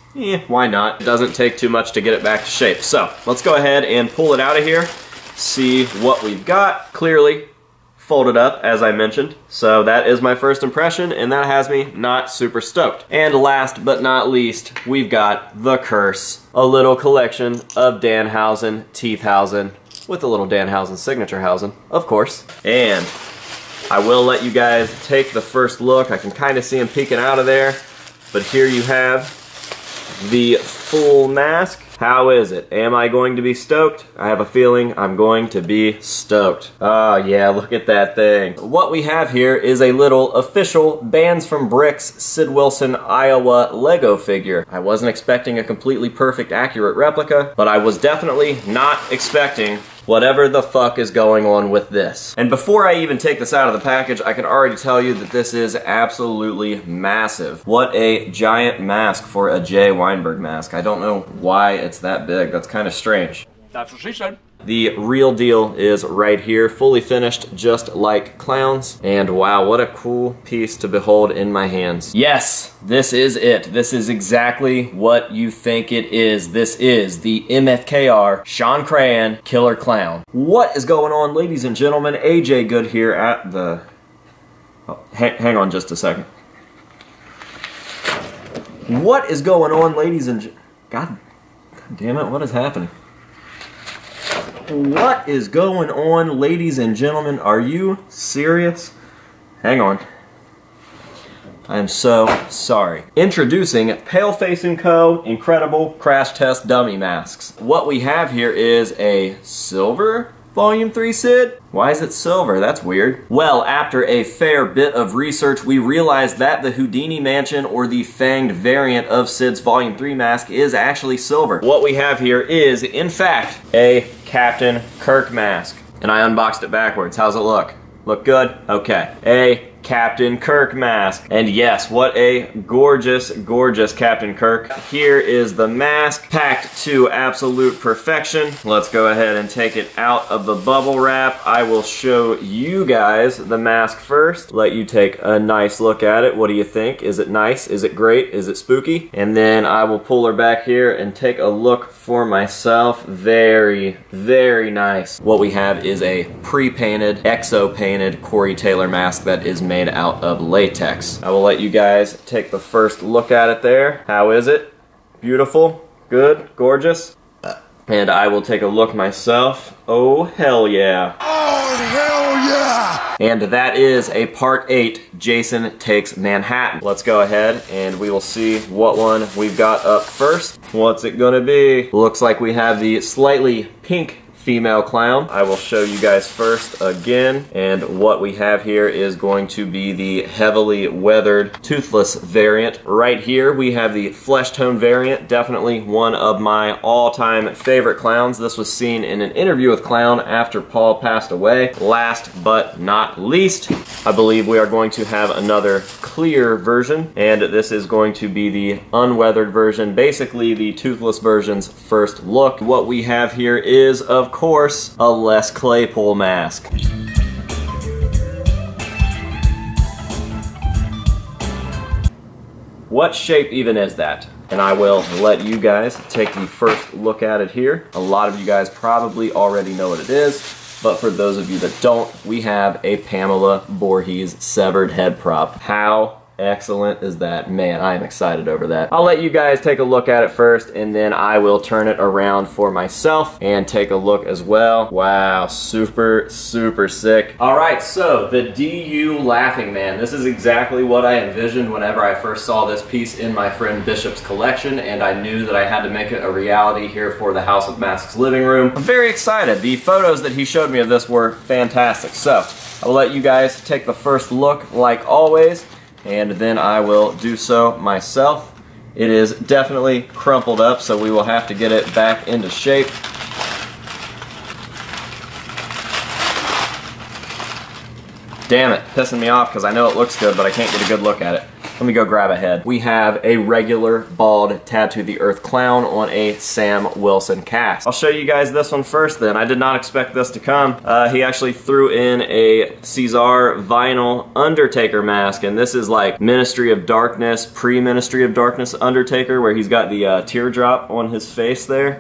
Speaker 3: why not? It doesn't take too much to get it back to shape. So, let's go ahead and pull it out of here, see what we've got. Clearly folded up, as I mentioned. So that is my first impression, and that has me not super stoked. And last but not least, we've got the Curse, a little collection of Danhausen Teethhausen, with a little Danhausen signature housing, of course. And I will let you guys take the first look. I can kind of see him peeking out of there, but here you have the full mask. How is it? Am I going to be stoked? I have a feeling I'm going to be stoked. Oh yeah, look at that thing. What we have here is a little official Bands from Bricks Sid Wilson, Iowa Lego figure. I wasn't expecting a completely perfect, accurate replica, but I was definitely not expecting whatever the fuck is going on with this. And before I even take this out of the package, I can already tell you that this is absolutely massive. What a giant mask for a Jay Weinberg mask. I don't know why it's that big. That's kind of strange.
Speaker 6: That's what she said.
Speaker 3: The real deal is right here, fully finished, just like Clowns. And wow, what a cool piece to behold in my hands. Yes, this is it. This is exactly what you think it is. This is the MFKR Sean Crayon Killer Clown. What is going on, ladies and gentlemen? AJ Good here at the... Oh, hang on just a second. What is going on, ladies and... God damn it, what is happening? What is going on, ladies and gentlemen? Are you serious? Hang on. I am so sorry. Introducing Paleface & Co. Incredible Crash Test Dummy Masks. What we have here is a silver Volume 3 Sid? Why is it silver? That's weird. Well, after a fair bit of research, we realized that the Houdini Mansion, or the fanged variant of Sid's Volume 3 mask, is actually silver. What we have here is, in fact, a Captain Kirk mask. And I unboxed it backwards. How's it look? Look good? Okay. A Captain Kirk mask. And yes, what a gorgeous, gorgeous Captain Kirk. Here is the mask, packed to absolute perfection. Let's go ahead and take it out of the bubble wrap. I will show you guys the mask first. Let you take a nice look at it. What do you think? Is it nice? Is it great? Is it spooky? And then I will pull her back here and take a look for myself. Very, very nice. What we have is a pre-painted, exo-painted Corey Taylor mask that is made out of latex. I will let you guys take the first look at it there. How is it? Beautiful? Good? Gorgeous? And I will take a look myself. Oh, hell yeah. Oh, hell yeah! And that is a Part 8 Jason Takes Manhattan. Let's go ahead and we will see what one we've got up first. What's it gonna be? Looks like we have the slightly pink female clown. I will show you guys first again, and what we have here is going to be the heavily weathered toothless variant. Right here we have the flesh tone variant, definitely one of my all-time favorite clowns. This was seen in an interview with Clown after Paul passed away. Last but not least, I believe we are going to have another clear version, and this is going to be the unweathered version, basically the toothless version's first look. What we have here is, of course, a Les Claypool mask. What shape even is that? And I will let you guys take the first look at it here. A lot of you guys probably already know what it is, but for those of you that don't, we have a Pamela Voorhees severed head prop. How excellent is that? Man, I am excited over that. I'll let you guys take a look at it first, and then I will turn it around for myself and take a look as well. Wow, super, super sick. All right, so the DU Laughing Man. This is exactly what I envisioned whenever I first saw this piece in my friend Bishop's collection, and I knew that I had to make it a reality here for the House of Masks living room. I'm very excited. The photos that he showed me of this were fantastic. So I will let you guys take the first look like always, and then I will do so myself. It is definitely crumpled up, so we will have to get it back into shape. Damn it, pissing me off because I know it looks good, but I can't get a good look at it. Let me go grab a head. We have a regular bald Tattoo the Earth clown on a Sam Wilson cast. I'll show you guys this one first then. I did not expect this to come. He actually threw in a Caesar vinyl Undertaker mask, and this is like Ministry of Darkness, pre-Ministry of Darkness Undertaker, where he's got the teardrop on his face there.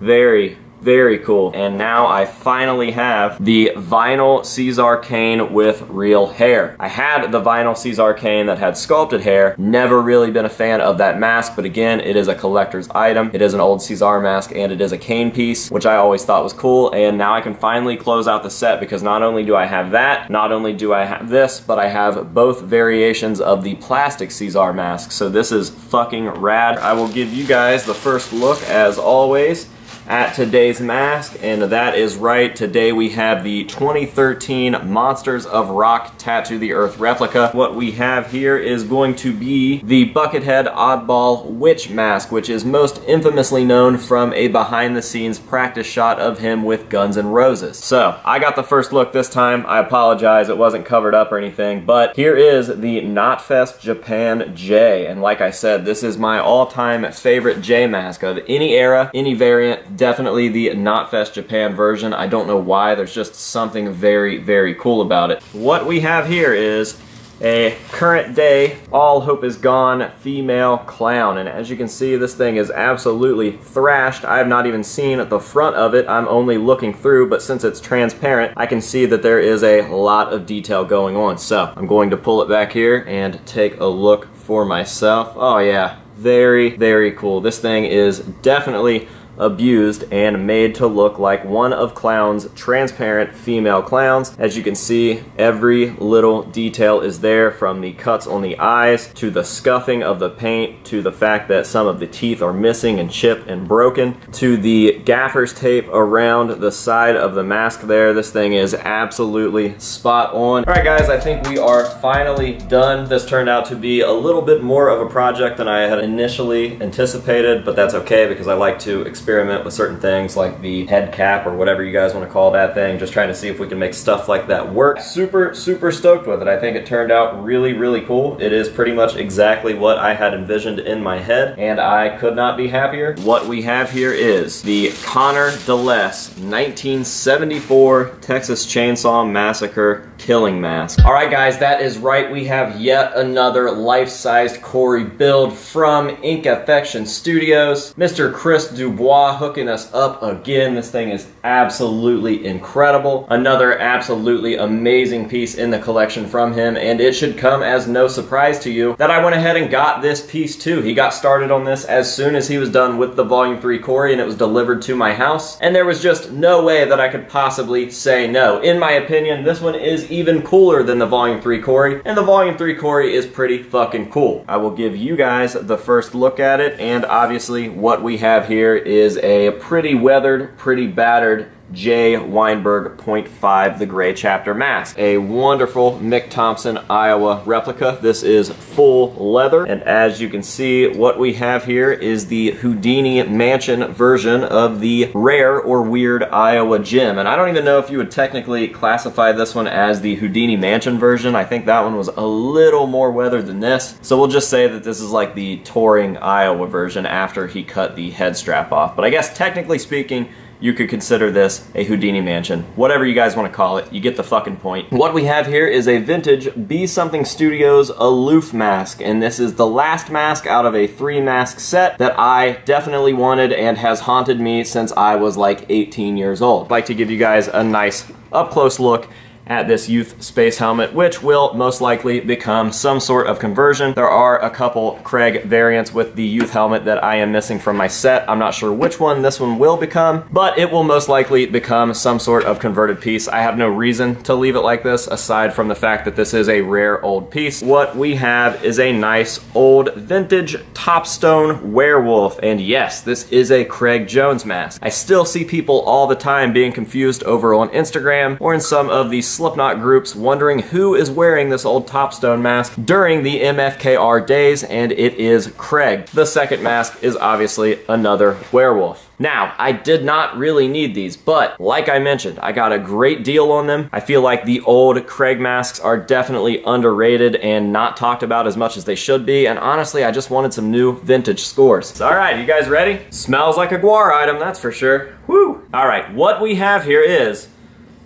Speaker 3: Very cool. And now I finally have the vinyl Caesar cane with real hair. I had the vinyl Caesar cane that had sculpted hair. Never really been a fan of that mask, but again, it is a collector's item. It is an old Caesar mask and it is a cane piece, which I always thought was cool. And now I can finally close out the set because not only do I have that, not only do I have this, but I have both variations of the plastic Caesar mask. So this is fucking rad. I will give you guys the first look as always at today's mask, and that is right. Today we have the 2013 Monsters of Rock Tattoo the Earth replica. What we have here is going to be the Buckethead Oddball Witch mask, which is most infamously known from a behind-the-scenes practice shot of him with Guns N' Roses. So, I got the first look this time. I apologize, it wasn't covered up or anything, but here is the Knotfest Japan J, and like I said, this is my all-time favorite J mask of any era, any variant. Definitely the Knotfest Japan version. I don't know why, there's just something very cool about it. What we have here is a current day, all hope is gone female clown, and as you can see, this thing is absolutely thrashed. I have not even seen the front of it, I'm only looking through, but since it's transparent, I can see that there is a lot of detail going on. So I'm going to pull it back here and take a look for myself. Oh yeah, very cool. This thing is definitely abused and made to look like one of clown's transparent female clowns. As you can see, every little detail is there, from the cuts on the eyes to the scuffing of the paint to the fact that some of the teeth are missing and chipped and broken to the gaffer's tape around the side of the mask there. This thing is absolutely spot on. Alright guys, I think we are finally done. This turned out to be a little bit more of a project than I had initially anticipated, but that's okay because I like to experiment with certain things like the head cap or whatever you guys want to call that thing, just trying to see if we can make stuff like that work. Super stoked with it. I think it turned out really cool. It is pretty much exactly what I had envisioned in my head, and I could not be happier. What we have here is the Connor DeLess 1974 Texas Chainsaw Massacre killing mask. Alright guys, that is right, we have yet another life-sized Corey build from Ink Affection Studios. Mr. Chris Dubois hooking us up again. This thing is absolutely incredible. Another absolutely amazing piece in the collection from him, and it should come as no surprise to you that I went ahead and got this piece too. He got started on this as soon as he was done with the Volume 3 Corey, and it was delivered to my house, and there was just no way that I could possibly say no. In my opinion, this one is even cooler than the Volume 3 Corey, and the Volume 3 Corey is pretty fucking cool. I will give you guys the first look at it, and obviously what we have here is a pretty weathered, pretty battered J. Weinberg .5 The Gray Chapter mask. A wonderful Mick Thompson, Iowa replica. This is full leather, and as you can see, what we have here is the Houdini Mansion version of the rare or weird Iowa gem. And I don't even know if you would technically classify this one as the Houdini Mansion version. I think that one was a little more weathered than this. So we'll just say that this is like the touring Iowa version after he cut the head strap off. But I guess technically speaking, you could consider this a Houdini Mansion. Whatever you guys want to call it, you get the fucking point. What we have here is a vintage Be Something Studios Aloof mask, and this is the last mask out of a 3-mask set that I definitely wanted and has haunted me since I was like 18 years old. I'd like to give you guys a nice up-close look at this youth space helmet, which will most likely become some sort of conversion. There are a couple Craig variants with the youth helmet that I am missing from my set. I'm not sure which one this one will become, but it will most likely become some sort of converted piece. I have no reason to leave it like this, aside from the fact that this is a rare old piece. What we have is a nice old vintage Topstone werewolf, and yes, this is a Craig Jones mask. I still see people all the time being confused over on Instagram or in some of these Slipknot groups wondering who is wearing this old Topstone mask during the MFKR days, and it is Craig. The second mask is obviously another werewolf. Now, I did not really need these, but like I mentioned, I got a great deal on them. I feel like the old Craig masks are definitely underrated and not talked about as much as they should be, and honestly, I just wanted some new vintage scores. All right, you guys ready? Smells like a Gwar item, that's for sure. Woo! All right, what we have here is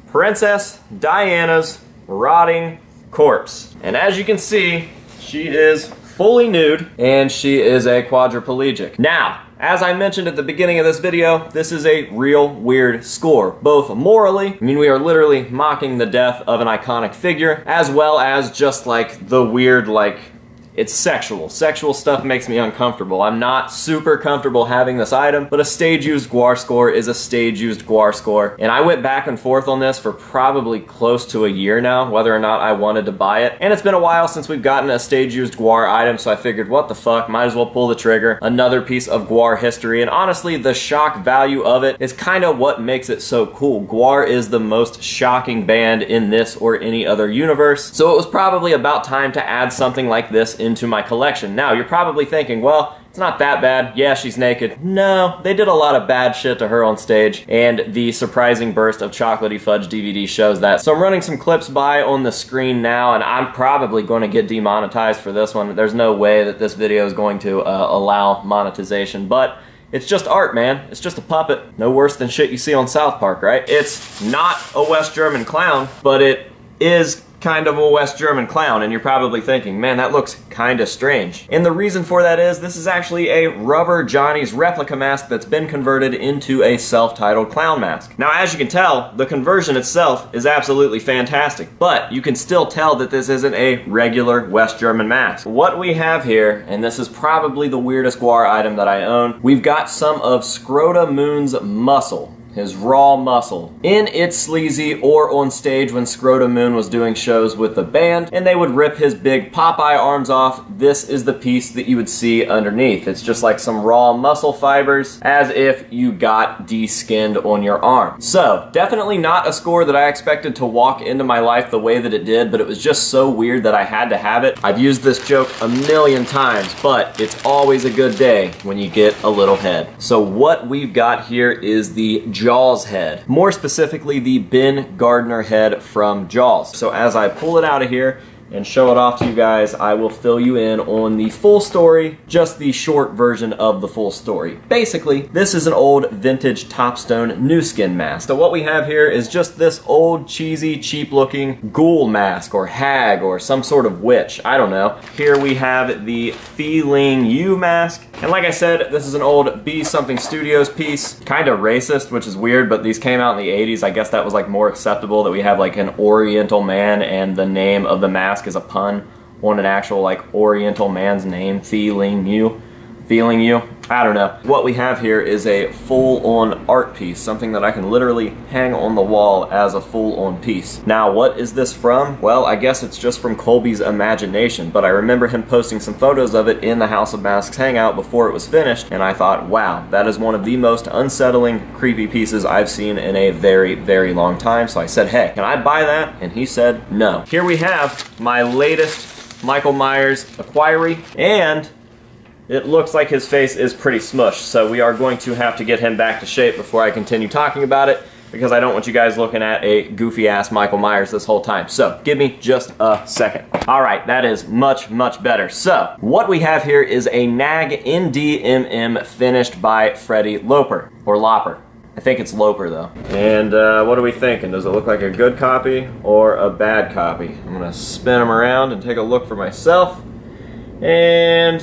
Speaker 3: Princess Diana's rotting corpse. And as you can see, she is fully nude, and she is a quadriplegic. Now, as I mentioned at the beginning of this video, this is a real weird score, both morally, I mean, we are literally mocking the death of an iconic figure, as well as just like the weird, like, it's sexual. Sexual stuff makes me uncomfortable. I'm not super comfortable having this item, but a stage-used Gwar score is a stage-used Gwar score. And I went back and forth on this for probably close to a year now, whether or not I wanted to buy it. And it's been a while since we've gotten a stage-used Gwar item, so I figured, what the fuck, might as well pull the trigger. Another piece of Gwar history, and honestly, the shock value of it is kind of what makes it so cool. Gwar is the most shocking band in this or any other universe, so it was probably about time to add something like this into my collection. Now, you're probably thinking, well, it's not that bad. Yeah, she's naked. No, they did a lot of bad shit to her on stage, and the surprising burst of Chocolatey Fudge DVD shows that. So I'm running some clips by on the screen now, and I'm probably going to get demonetized for this one. There's no way that this video is going to allow monetization, but it's just art, man. It's just a puppet. No worse than shit you see on South Park, right? It's not a West German clown, but it is kind of a West German clown, and you're probably thinking, man, that looks kinda strange. And the reason for that is this is actually a Rubber Johnny's replica mask that's been converted into a self-titled clown mask. Now, as you can tell, the conversion itself is absolutely fantastic, but you can still tell that this isn't a regular West German mask. What we have here, and this is probably the weirdest Gwar item that I own, we've got some of Scrota Moon's muscle. His raw muscle, in its sleazy or on stage when Scrota Moon was doing shows with the band, and they would rip his big Popeye arms off. This is the piece that you would see underneath. It's just like some raw muscle fibers, as if you got de-skinned on your arm. So, definitely not a score that I expected to walk into my life the way that it did, but it was just so weird that I had to have it. I've used this joke a million times, but it's always a good day when you get a little head. So what we've got here is the Jaws head. More specifically, the Ben Gardner head from Jaws. So as I pull it out of here and show it off to you guys, I will fill you in on the full story, just the short version of the full story. Basically, this is an old vintage Topstone new skin mask. So what we have here is just this old cheesy, cheap looking ghoul mask or hag or some sort of witch, I don't know. Here we have the Feeling You mask. And like I said, this is an old Be Something Studios piece. Kind of racist, which is weird, but these came out in the 80s. I guess that was like more acceptable that we have like an Oriental man and the name of the mask is a pun on an actual like Oriental man's name. Feeling You. Feeling You. I don't know. What we have here is a full-on art piece, something that I can literally hang on the wall as a full-on piece. Now, what is this from? Well, I guess it's just from Colby's imagination, but I remember him posting some photos of it in the House of Masks hangout before it was finished, and I thought, wow, that is one of the most unsettling, creepy pieces I've seen in a very, very long time. So I said, hey, can I buy that? And he said, no. Here we have my latest Michael Myers Acquiry, and it looks like his face is pretty smushed, so we are going to have to get him back to shape before I continue talking about it, because I don't want you guys looking at a goofy-ass Michael Myers this whole time. So, give me just a second. Alright, that is much, much better. So, what we have here is a NAG NDMM finished by Freddie Loper, or Lopper. I think it's Loper, though. And what are we thinking? Does it look like a good copy or a bad copy? I'm going to spin him around and take a look for myself. And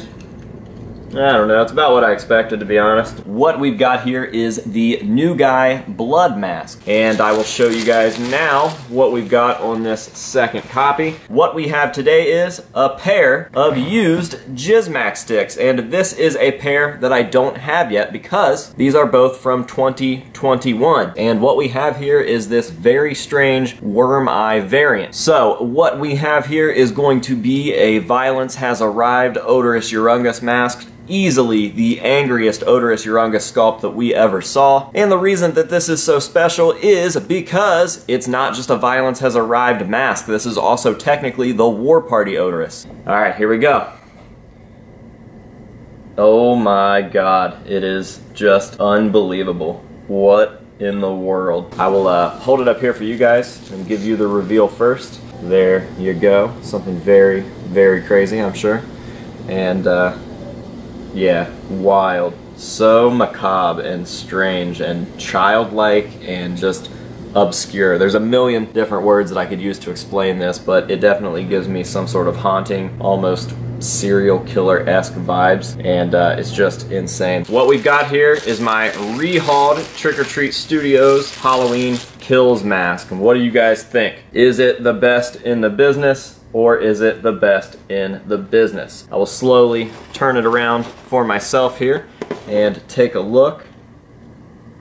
Speaker 3: I don't know, it's about what I expected, to be honest. What we've got here is the New Guy Blood Mask, and I will show you guys now what we've got on this second copy. What we have today is a pair of used Jizmac sticks, and this is a pair that I don't have yet because these are both from 2021. And what we have here is this very strange worm eye variant. So what we have here is going to be a Violence Has Arrived Odorous Urungus mask easily the angriest Outtro Urungus sculpt that we ever saw. And the reason that this is so special is because it's not just a Violence Has Arrived mask. This is also technically the War Party Outtro. Alright, here we go. Oh my god, it is just unbelievable. What in the world? I will hold it up here for you guys and give you the reveal first. There you go. Something very, very crazy, I'm sure. And yeah, wild. So macabre and strange and childlike and just obscure. There's a million different words that I could use to explain this, but it definitely gives me some sort of haunting, almost serial killer-esque vibes, and it's just insane. What we've got here is my rehauled Trick or Treat Studios Halloween Kills mask, and what do you guys think? Is it the best in the business, or is it the best in the business? I will slowly turn it around for myself here and take a look.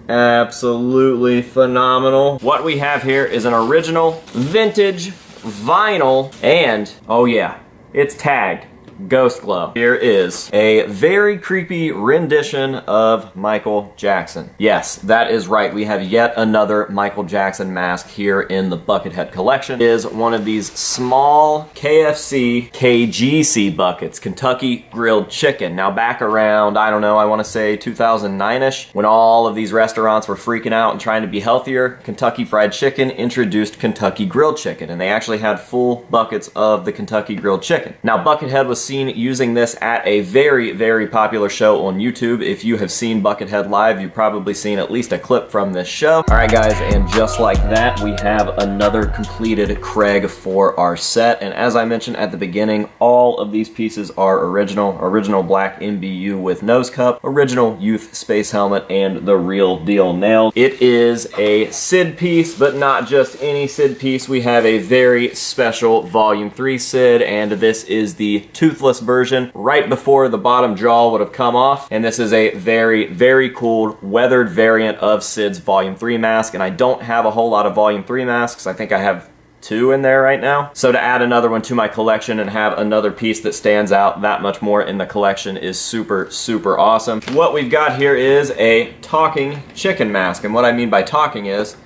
Speaker 3: Absolutely phenomenal. What we have here is an original vintage vinyl, and oh yeah, it's tagged Ghost Glow. Here is a very creepy rendition of Michael Jackson. Yes, that is right. We have yet another Michael Jackson mask here in the Buckethead collection. It is one of these small KFC KGC buckets, Kentucky Grilled Chicken. Now back around, I don't know, I want to say 2009-ish, when all of these restaurants were freaking out and trying to be healthier, Kentucky Fried Chicken introduced Kentucky Grilled Chicken, and they actually had full buckets of the Kentucky Grilled Chicken. Now Buckethead was seen using this at a very, very popular show on YouTube. If you have seen Buckethead Live, you've probably seen at least a clip from this show. Alright guys, and just like that, we have another completed Craig for our set. And as I mentioned at the beginning, all of these pieces are original. Original black MBU with nose cup, original youth space helmet, and the real deal nails. It is a Sid piece, but not just any Sid piece. We have a very special Volume 3 Sid, and this is the toothless version right before the bottom jaw would have come off, and this is a very, very cool weathered variant of Sid's Volume 3 mask, and I don't have a whole lot of Volume 3 masks. I think I have 2 in there right now. So to add another one to my collection and have another piece that stands out that much more in the collection is super, super awesome. What we've got here is a talking chicken mask, and what I mean by talking is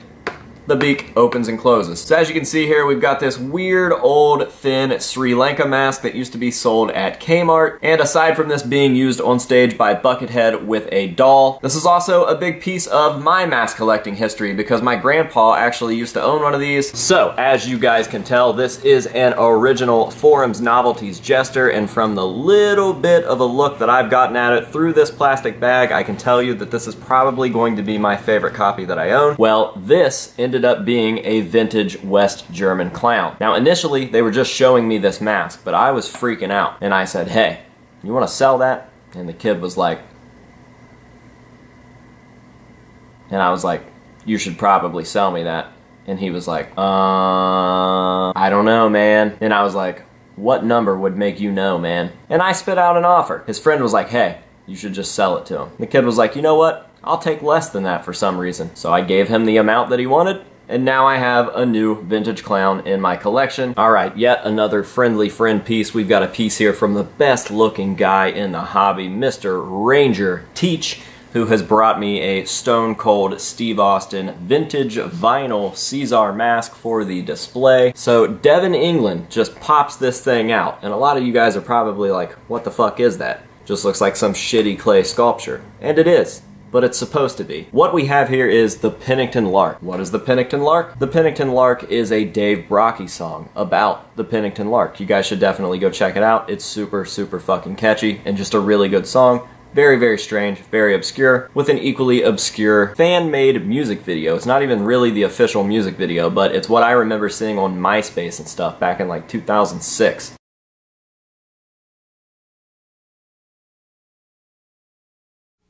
Speaker 3: the beak opens and closes. So as you can see here, we've got this weird old thin Sri Lanka mask that used to be sold at Kmart, and aside from this being used on stage by Buckethead with a doll, this is also a big piece of my mask collecting history because my grandpa actually used to own one of these. So as you guys can tell, this is an original Forums Novelties Jester, and from the little bit of a look that I've gotten at it through this plastic bag, I can tell you that this is probably going to be my favorite copy that I own. Well, this ended up being a vintage West German clown. Now initially they were just showing me this mask, but I was freaking out and I said, hey, you want to sell that? And the kid was like, and I was like, you should probably sell me that. And he was like, I don't know, man. And I was like, what number would make you know, man? And I spit out an offer. His friend was like, hey, you should just sell it to him. The kid was like, you know what? I'll take less than that for some reason. So I gave him the amount that he wanted, and now I have a new vintage clown in my collection. Alright, yet another friendly friend piece. We've got a piece here from the best looking guy in the hobby, Mr. Ranger Teach, who has brought me a Stone Cold Steve Austin vintage vinyl Caesar mask for the display. So Devon, England just pops this thing out, and a lot of you guys are probably like, what the fuck is that? Just looks like some shitty clay sculpture. And it is, but it's supposed to be. What we have here is the Pennington Lark. What is the Pennington Lark? The Pennington Lark is a Dave Brockie song about the Pennington Lark. You guys should definitely go check it out. It's super, super fucking catchy and just a really good song. Very, very strange, very obscure, with an equally obscure fan-made music video. It's not even really the official music video, but it's what I remember seeing on MySpace and stuff back in like 2006.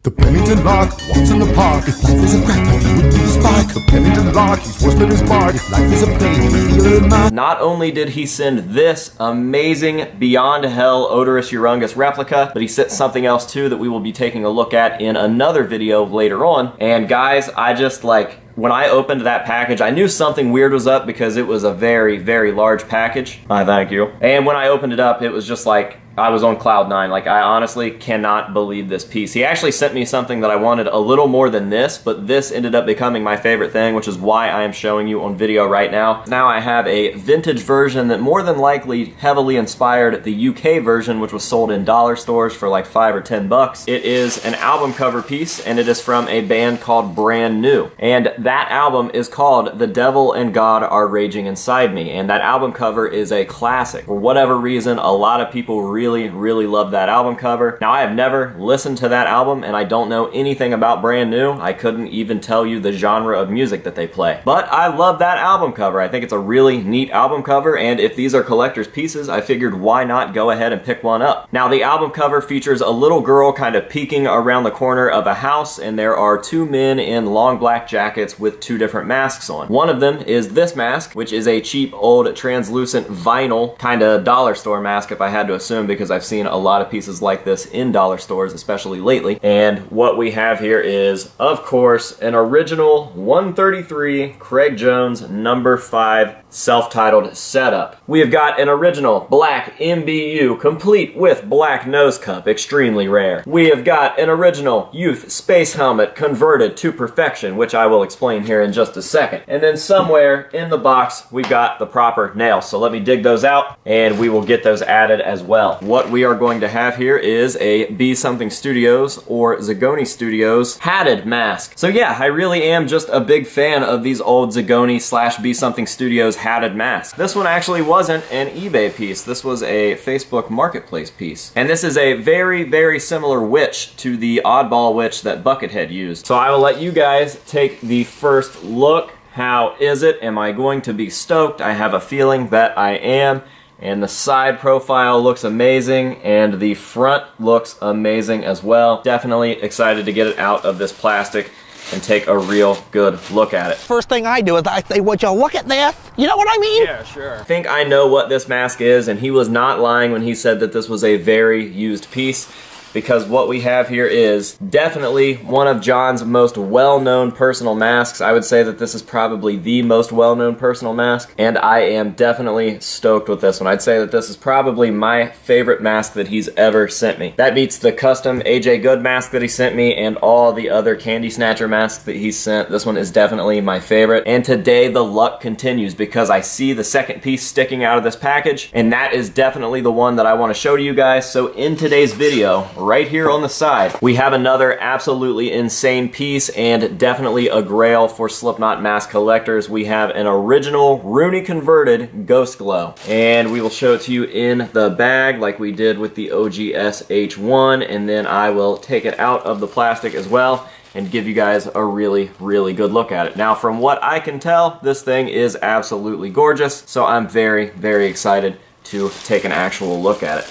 Speaker 13: The Pennington Lark walks in the park. If life was a crackle, he would be the spark. The Pennington Lark, he's worse than his bark. If life was a play, he would feel it in my...
Speaker 3: Not only did he send this amazing Beyond Hell Outtro Urungus replica, but he sent something else too that we will be taking a look at in another video later on. And guys, I just like... when I opened that package, I knew something weird was up because it was a very, very large package. I thank you. And when I opened it up, it was just like, I was on cloud nine. Like, I honestly cannot believe this piece. He actually sent me something that I wanted a little more than this, but this ended up becoming my favorite thing, which is why I am showing you on video right now. Now I have a vintage version that more than likely heavily inspired the UK version, which was sold in dollar stores for like $5 or $10. It is an album cover piece, and it is from a band called Brand New. And that album is called The Devil and God Are Raging Inside Me, and that album cover is a classic. For whatever reason, a lot of people really love that album cover. Now, I have never listened to that album, and I don't know anything about Brand New. I couldn't even tell you the genre of music that they play. But I love that album cover. I think it's a really neat album cover, and if these are collector's pieces, I figured why not go ahead and pick one up. Now, the album cover features a little girl kind of peeking around the corner of a house, and there are two men in long black jackets with two different masks on. One of them is this mask, which is a cheap old translucent vinyl kind of dollar store mask, if I had to assume, because I've seen a lot of pieces like this in dollar stores, especially lately. And what we have here is, of course, an original 133 Craig Jones number 5 self-titled setup. We have got an original black MBU complete with black nose cup, extremely rare. We have got an original youth space helmet converted to perfection, which I will explain here in just a second. And then somewhere in the box we've got the proper nails. So let me dig those out and we will get those added as well. What we are going to have here is a Be Something Studios or Zagoni Studios hatted mask. So yeah, I really am just a big fan of these old Zagoni slash Be Something Studios hatted masks. This one actually wasn't an eBay piece. This was a Facebook Marketplace piece. And this is a very similar witch to the oddball witch that Buckethead used. So I will let you guys take the first look. How is it? Am I going to be stoked? I have a feeling that I am. And the side profile looks amazing, and the front looks amazing as well. Definitely excited to get it out of this plastic and take a real good look at it.
Speaker 10: First thing I do is I say, would you look at this? You know what I mean?
Speaker 7: Yeah, sure.
Speaker 3: I think I know what this mask is, and he was not lying when he said that this was a very used piece, because what we have here is definitely one of John's most well-known personal masks. I would say that this is probably the most well-known personal mask, and I am definitely stoked with this one. I'd say that this is probably my favorite mask that he's ever sent me. That beats the custom AJ Good mask that he sent me and all the other Candy Snatcher masks that he's sent. This one is definitely my favorite, and today the luck continues because I see the second piece sticking out of this package, and that is definitely the one that I want to show to you guys. So in today's video, right here on the side, we have another absolutely insane piece and definitely a grail for Slipknot mask collectors. We have an original Rooney converted Ghost Glow, and we will show it to you in the bag like we did with the OGS H1, and then I will take it out of the plastic as well and give you guys a really good look at it. Now, from what I can tell, this thing is absolutely gorgeous, so I'm very excited to take an actual look at it.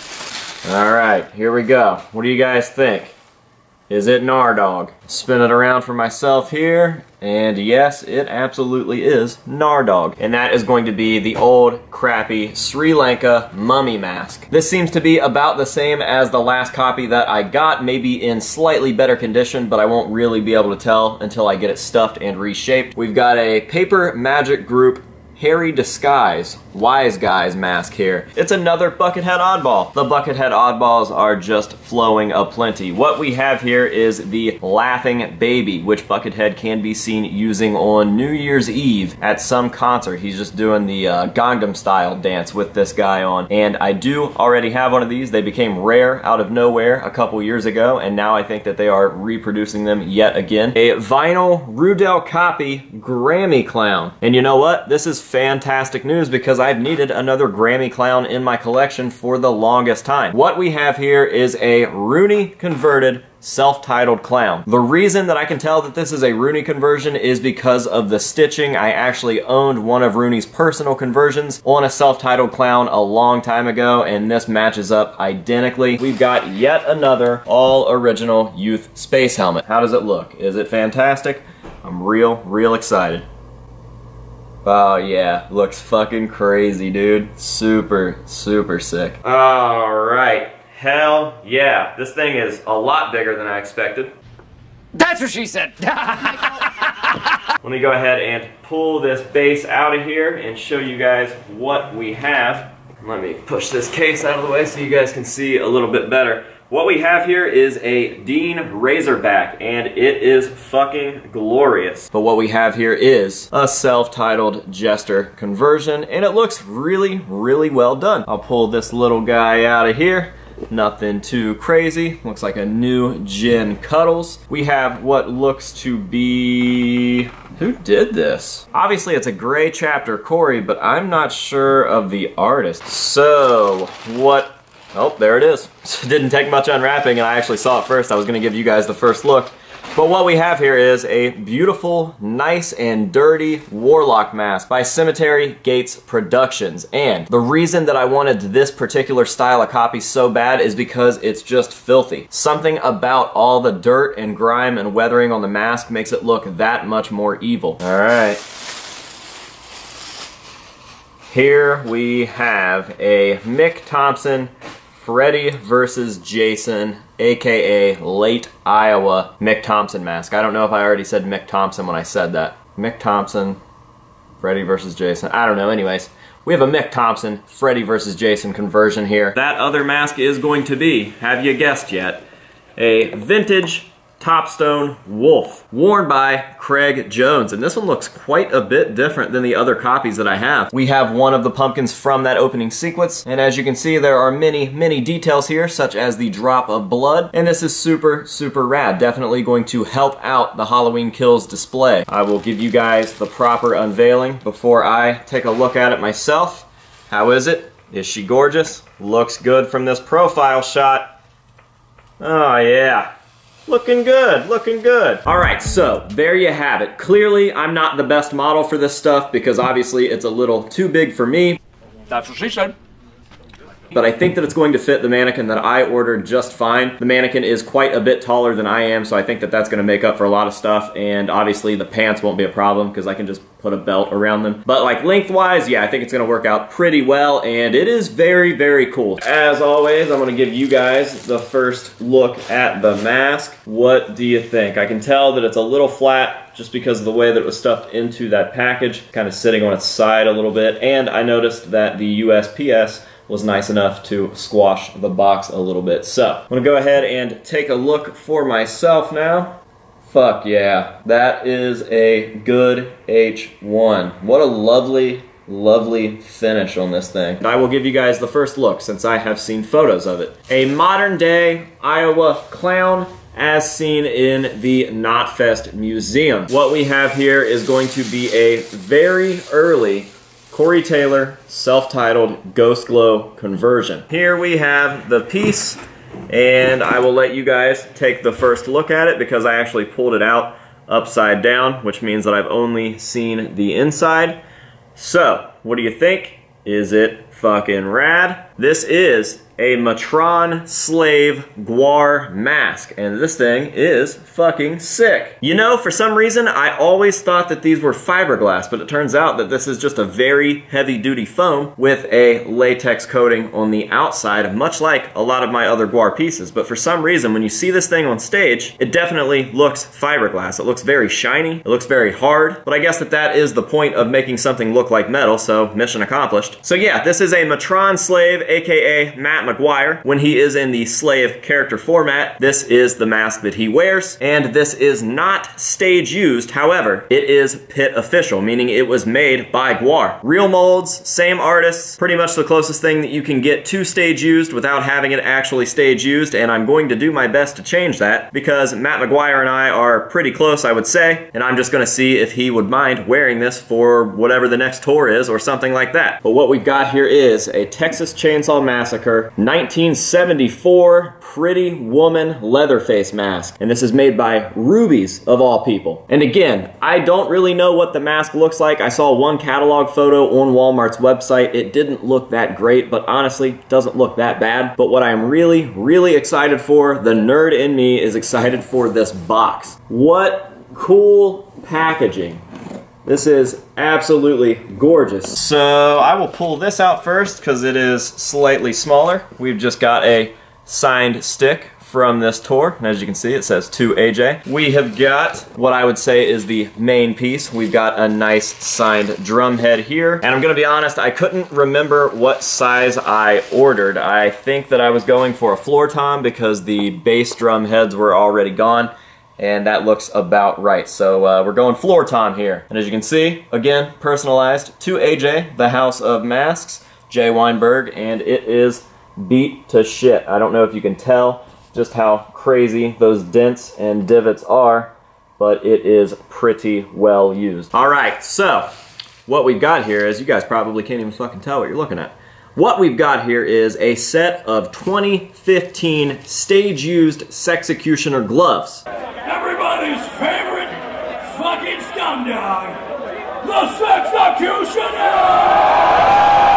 Speaker 3: Alright, here we go. What do you guys think? Is it Nardog? Spin it around for myself here, and yes, it absolutely is Nardog. And that is going to be the old, crappy Sri Lanka mummy mask. This seems to be about the same as the last copy that I got, maybe in slightly better condition, but I won't really be able to tell until I get it stuffed and reshaped. We've got a Paper Magic Group Harry Disguise Wise Guys mask here. It's another Buckethead oddball. The Buckethead oddballs are just flowing aplenty. What we have here is the Laughing Baby, which Buckethead can be seen using on New Year's Eve at some concert. He's just doing the Gangnam Style dance with this guy on. And I do already have one of these. They became rare out of nowhere a couple years ago, and now I think that they are reproducing them yet again. A vinyl Rudell copy Grammy Clown. And you know what? This is fantastic news because I've needed another Grammy Clown in my collection for the longest time. What we have here is a Rooney converted self-titled clown. The reason that I can tell that this is a Rooney conversion is because of the stitching. I actually owned one of Rooney's personal conversions on a self-titled clown a long time ago, and this matches up identically. We've got yet another all-original youth space helmet. How does it look? Is it fantastic? I'm real excited. Oh yeah, looks fucking crazy, dude. Super sick. Alright, hell yeah. This thing is a lot bigger than I expected.
Speaker 5: That's what she said!
Speaker 3: Let me go ahead and pull this base out of here and show you guys what we have. Let me push this case out of the way so you guys can see a little bit better. What we have here is a Dean Razorback, and it is fucking glorious. But what we have here is a self-titled Jester conversion, and it looks really, really well done. I'll pull this little guy out of here. Nothing too crazy. Looks like a new Gen Cuddles. We have what looks to be... Who did this? Obviously it's a Gray Chapter Corey, but I'm not sure of the artist. So, what... Oh, there it is. Didn't take much unwrapping, and I actually saw it first. I was gonna give you guys the first look. But what we have here is a beautiful, nice and dirty Warlock mask by Cemetery Gates Productions. And the reason that I wanted this particular style of copy so bad is because it's just filthy. Something about all the dirt and grime and weathering on the mask makes it look that much more evil. All right. Here we have a Mick Thompson Freddy vs. Jason, aka Late Iowa Mick Thompson mask. I don't know if I already said Mick Thompson when I said that. Mick Thompson, Freddy vs. Jason. I don't know. Anyways, we have a Mick Thompson Freddy vs. Jason conversion here. That other mask is going to be, have you guessed yet, a vintage Topstone Wolf, worn by Craig Jones, and this one looks quite a bit different than the other copies that I have. We have one of the pumpkins from that opening sequence, and as you can see there are many details here, such as the drop of blood, and this is super rad. Definitely going to help out the Halloween Kills display. I will give you guys the proper unveiling before I take a look at it myself. How is it? Is she gorgeous? Looks good from this profile shot. Oh yeah. Looking good, looking good. All right, so there you have it. Clearly, I'm not the best model for this stuff because obviously it's a little too big for me.
Speaker 6: That's what she said.
Speaker 3: But I think that it's going to fit the mannequin that I ordered just fine. The mannequin is quite a bit taller than I am, so I think that that's going to make up for a lot of stuff, and obviously the pants won't be a problem because I can just put a belt around them. But like lengthwise, yeah, I think it's going to work out pretty well, and it is very cool. As always, I'm going to give you guys the first look at the mask. What do you think? I can tell that it's a little flat just because of the way that it was stuffed into that package, kind of sitting on its side a little bit, and I noticed that the USPS was nice enough to squash the box a little bit. So, I'm gonna go ahead and take a look for myself now. Fuck yeah, that is a good H1. What a lovely finish on this thing. And I will give you guys the first look since I have seen photos of it. A modern day Iowa clown as seen in the Knotfest Museum. What we have here is going to be a very early Corey Taylor self-titled Ghost Glow conversion. Here we have the piece, and I will let you guys take the first look at it because I actually pulled it out upside down, which means that I've only seen the inside. So, what do you think? Is it fucking rad? This is a Matron Slave Guar mask, and this thing is fucking sick. You know, for some reason, I always thought that these were fiberglass, but it turns out that this is just a very heavy-duty foam with a latex coating on the outside, much like a lot of my other Guar pieces. But for some reason, when you see this thing on stage, it definitely looks fiberglass. It looks very shiny, it looks very hard, but I guess that is the point of making something look like metal, so mission accomplished. So yeah, this is a Matron Slave, aka Matt McGuire. When he is in the slave character format, this is the mask that he wears, and this is not stage used. However, it is pit official, meaning it was made by Guar. Real molds, same artists, pretty much the closest thing that you can get to stage used without having it actually stage used, and I'm going to do my best to change that because Matt McGuire and I are pretty close, I would say, and I'm just gonna see if he would mind wearing this for whatever the next tour is or something like that. But what we've got here is a Texas Chainsaw Massacre 1974 Pretty Woman Leatherface mask, and this is made by Rubies of all people. And again, I don't really know what the mask looks like. I saw one catalog photo on Walmart's website. It didn't look that great, but honestly, doesn't look that bad. But what I'm really excited for, the nerd in me is excited for this box. What cool packaging. This is absolutely gorgeous. So I will pull this out first because it is slightly smaller. We've just got a signed stick from this tour. And as you can see, it says to AJ. We have got what I would say is the main piece. We've got a nice signed drum head here. And I'm gonna be honest, I couldn't remember what size I ordered. I think that I was going for a floor tom because the bass drum heads were already gone. And that looks about right. So we're going floor tom here. And as you can see, again, personalized to AJ, the House of Masks, Jay Weinberg, and it is beat to shit. I don't know if you can tell just how crazy those dents and divots are, but it is pretty well used. All right, so what we've got here is, you guys probably can't even fucking tell what you're looking at. What we've got here is a set of 2015 stage-used Sexecutioner gloves.
Speaker 14: Everybody's favorite fucking scum dog, the Sexecutioner!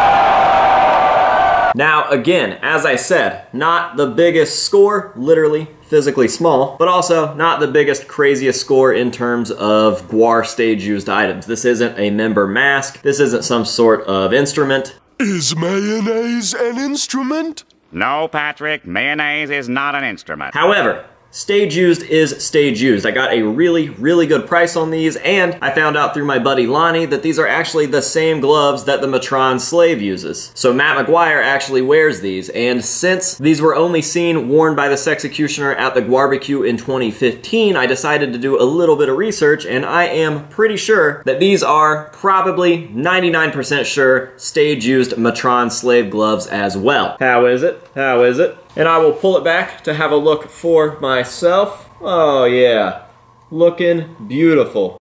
Speaker 3: Now, again, as I said, not the biggest score, literally, physically small, but also not the biggest, craziest score in terms of GWAR stage-used items. This isn't a member mask. This isn't some sort of instrument.
Speaker 13: Is mayonnaise an instrument?
Speaker 15: No, Patrick, mayonnaise is not an instrument.
Speaker 3: However, stage used is stage used. I got a really, really good price on these, and I found out through my buddy Lonnie that these are actually the same gloves that the Matron Slave uses. So Matt McGuire actually wears these, and since these were only seen worn by the Sexecutioner at the GWARBecue in 2015, I decided to do a little bit of research, and I am pretty sure that these are probably 99% sure stage used Matron Slave gloves as well. How is it? How is it? And I will pull it back to have a look for myself. Oh yeah, looking beautiful.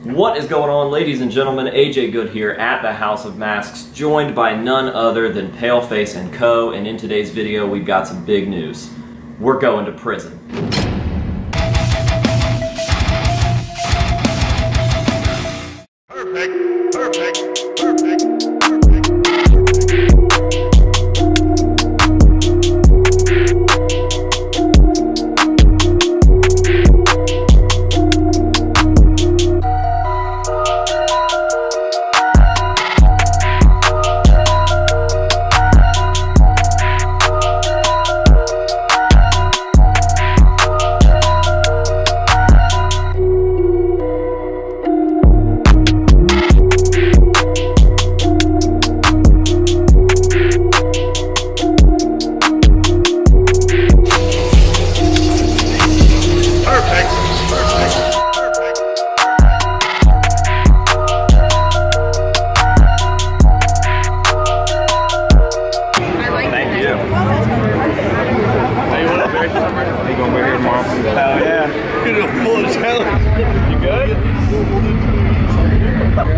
Speaker 3: What is going on, ladies and gentlemen? AJ Good here at the House of Masks, joined by none other than Paleface & Co. And in today's video, we've got some big news. We're going to prison.
Speaker 14: Perfect, perfect, perfect.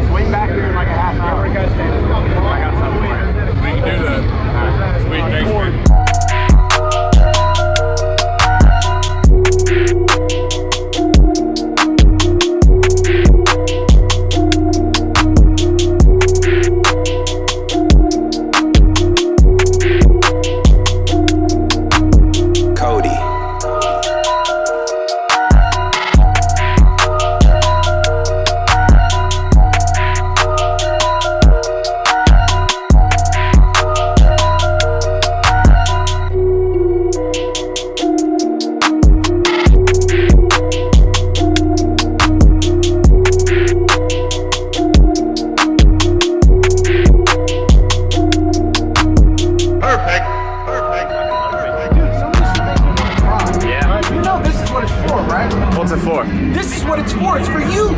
Speaker 14: Swing back here in like a half hour. I got something. We can do that. Sweet, thanks, man.
Speaker 16: What's it for? This is what it's for. It's for you.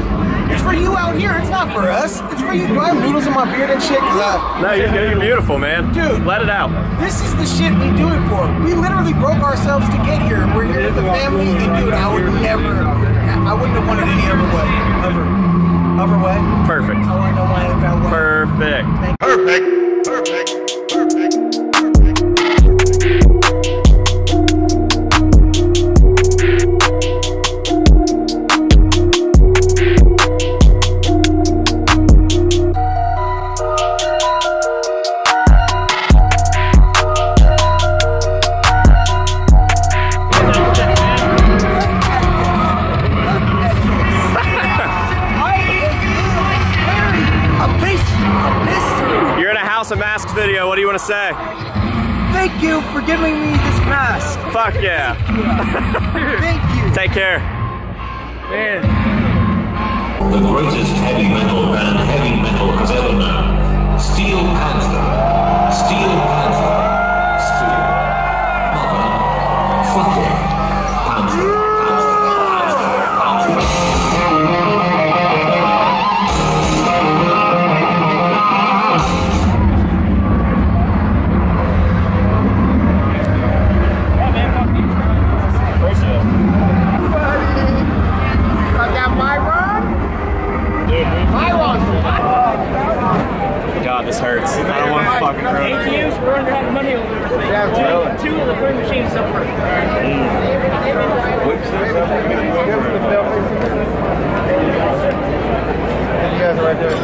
Speaker 16: It's for you out here. It's not for us. It's for you. Do I have noodles in my beard and shit?
Speaker 3: No, you're beautiful, man.
Speaker 16: Dude.
Speaker 3: Let it out.
Speaker 16: This is the shit we do it for. We literally broke ourselves to get here. We're here with the family. And dude, I would never, I wouldn't have wanted any other way. Other way?
Speaker 3: Perfect.
Speaker 16: I wouldn't have wanted that way.
Speaker 3: Perfect.
Speaker 14: Perfect. Perfect. Perfect.
Speaker 3: House of Masks video, what do you want to say?
Speaker 16: thank you for giving me this mask.
Speaker 17: Fuck yeah.
Speaker 16: Thank you.
Speaker 17: Take care. Man.
Speaker 18: The greatest heavy metal band heavy metal has ever known. Steel Panther. Steel Panther. Steel. Motherfucking Panther.
Speaker 17: God, this hurts. I don't want to fucking hurt.
Speaker 5: ATMs, we're under having money over there. Yeah, really? Two of the point machines somewhere.
Speaker 2: You guys are right there.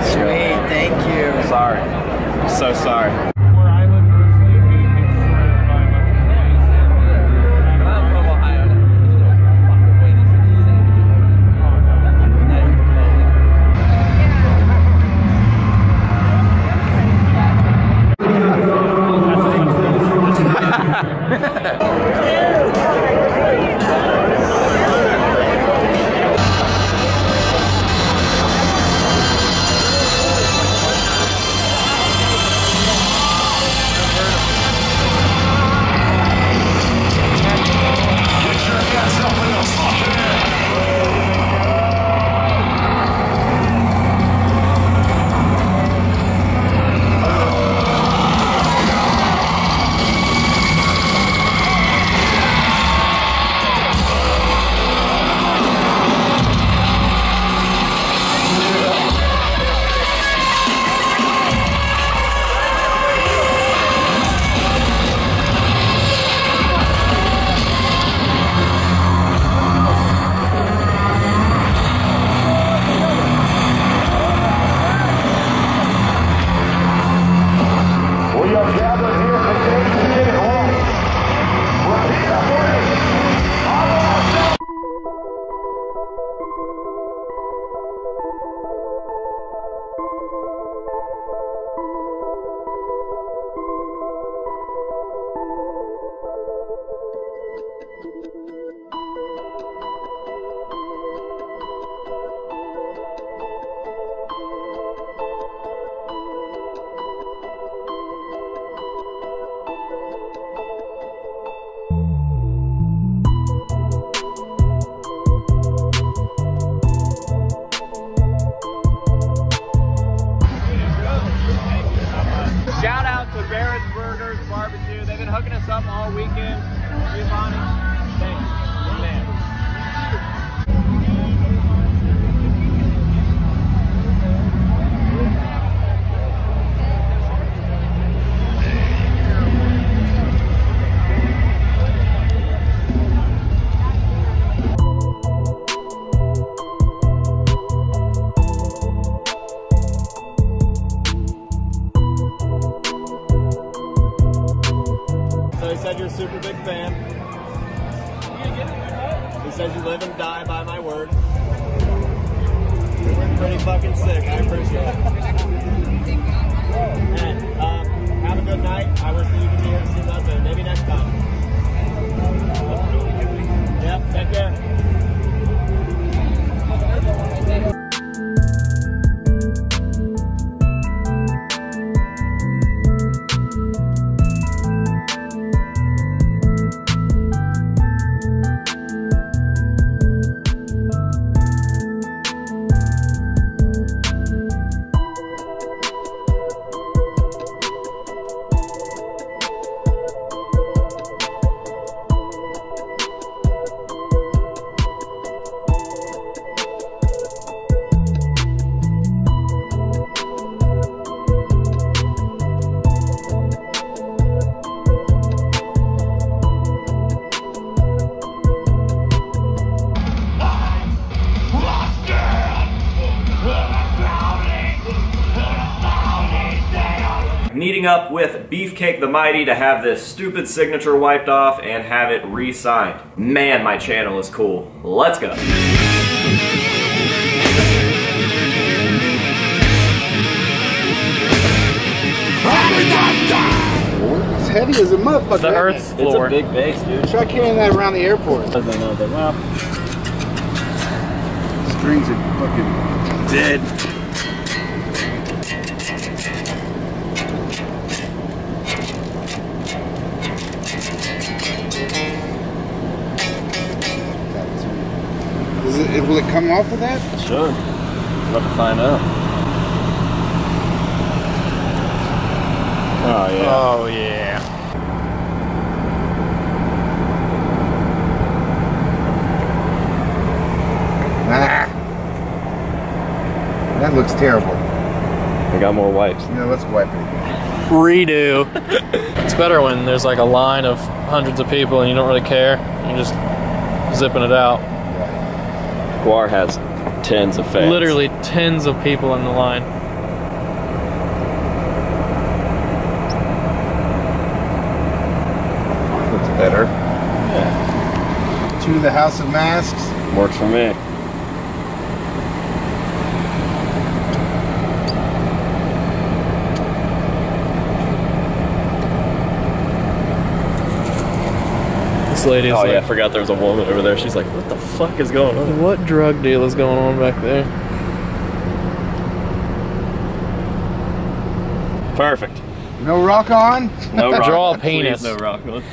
Speaker 16: Sweet, thank you.
Speaker 17: Sorry. I'm so sorry.
Speaker 7: They've been hooking us up all weekend. Giovanni, thank you. Man.
Speaker 19: So he said you're a super big fan. He says you live and die by my word. Pretty fucking sick. I appreciate it. And have a good night. I wish that you could be here to see my band. Maybe next time. Yep, take care.
Speaker 3: Meeting up with Beefcake the Mighty to have this stupid signature wiped off and have it re-signed. Man, my channel is cool. Let's go.
Speaker 2: heavy as a motherfucker.
Speaker 5: The Earth's floor.
Speaker 3: It's a big base, dude.
Speaker 2: Try carrying that around the airport.
Speaker 3: Well,
Speaker 2: Strings are fucking dead. Will it come off of that?
Speaker 3: It should. We'll have to find out.
Speaker 17: Oh yeah.
Speaker 5: Oh yeah.
Speaker 2: Ah. That looks terrible.
Speaker 3: I got more wipes.
Speaker 2: Yeah, let's wipe it.
Speaker 5: Redo. It's better when there's like a line of hundreds of people and you don't really care. You're just zipping it out.
Speaker 3: Guar has tens of fans.
Speaker 5: Literally tens of people in the line.
Speaker 2: Looks better. Yeah. To the House of Masks.
Speaker 3: Works for me.
Speaker 5: This lady is
Speaker 3: Oh
Speaker 5: like,
Speaker 3: yeah, I forgot there was a woman over there. She's like, what the fuck is going on?
Speaker 5: what drug deal is going on back there?
Speaker 3: Perfect.
Speaker 2: No rock on?
Speaker 3: No rock
Speaker 5: Draw a
Speaker 3: on.
Speaker 5: penis.
Speaker 3: Please, no rock on.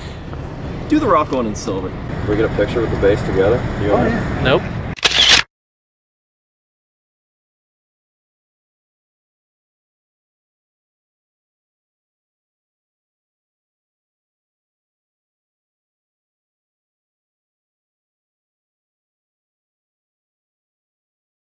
Speaker 3: Do the rock on in silver. Can we get a picture with the base together? You
Speaker 2: Oh, yeah.
Speaker 5: Nope.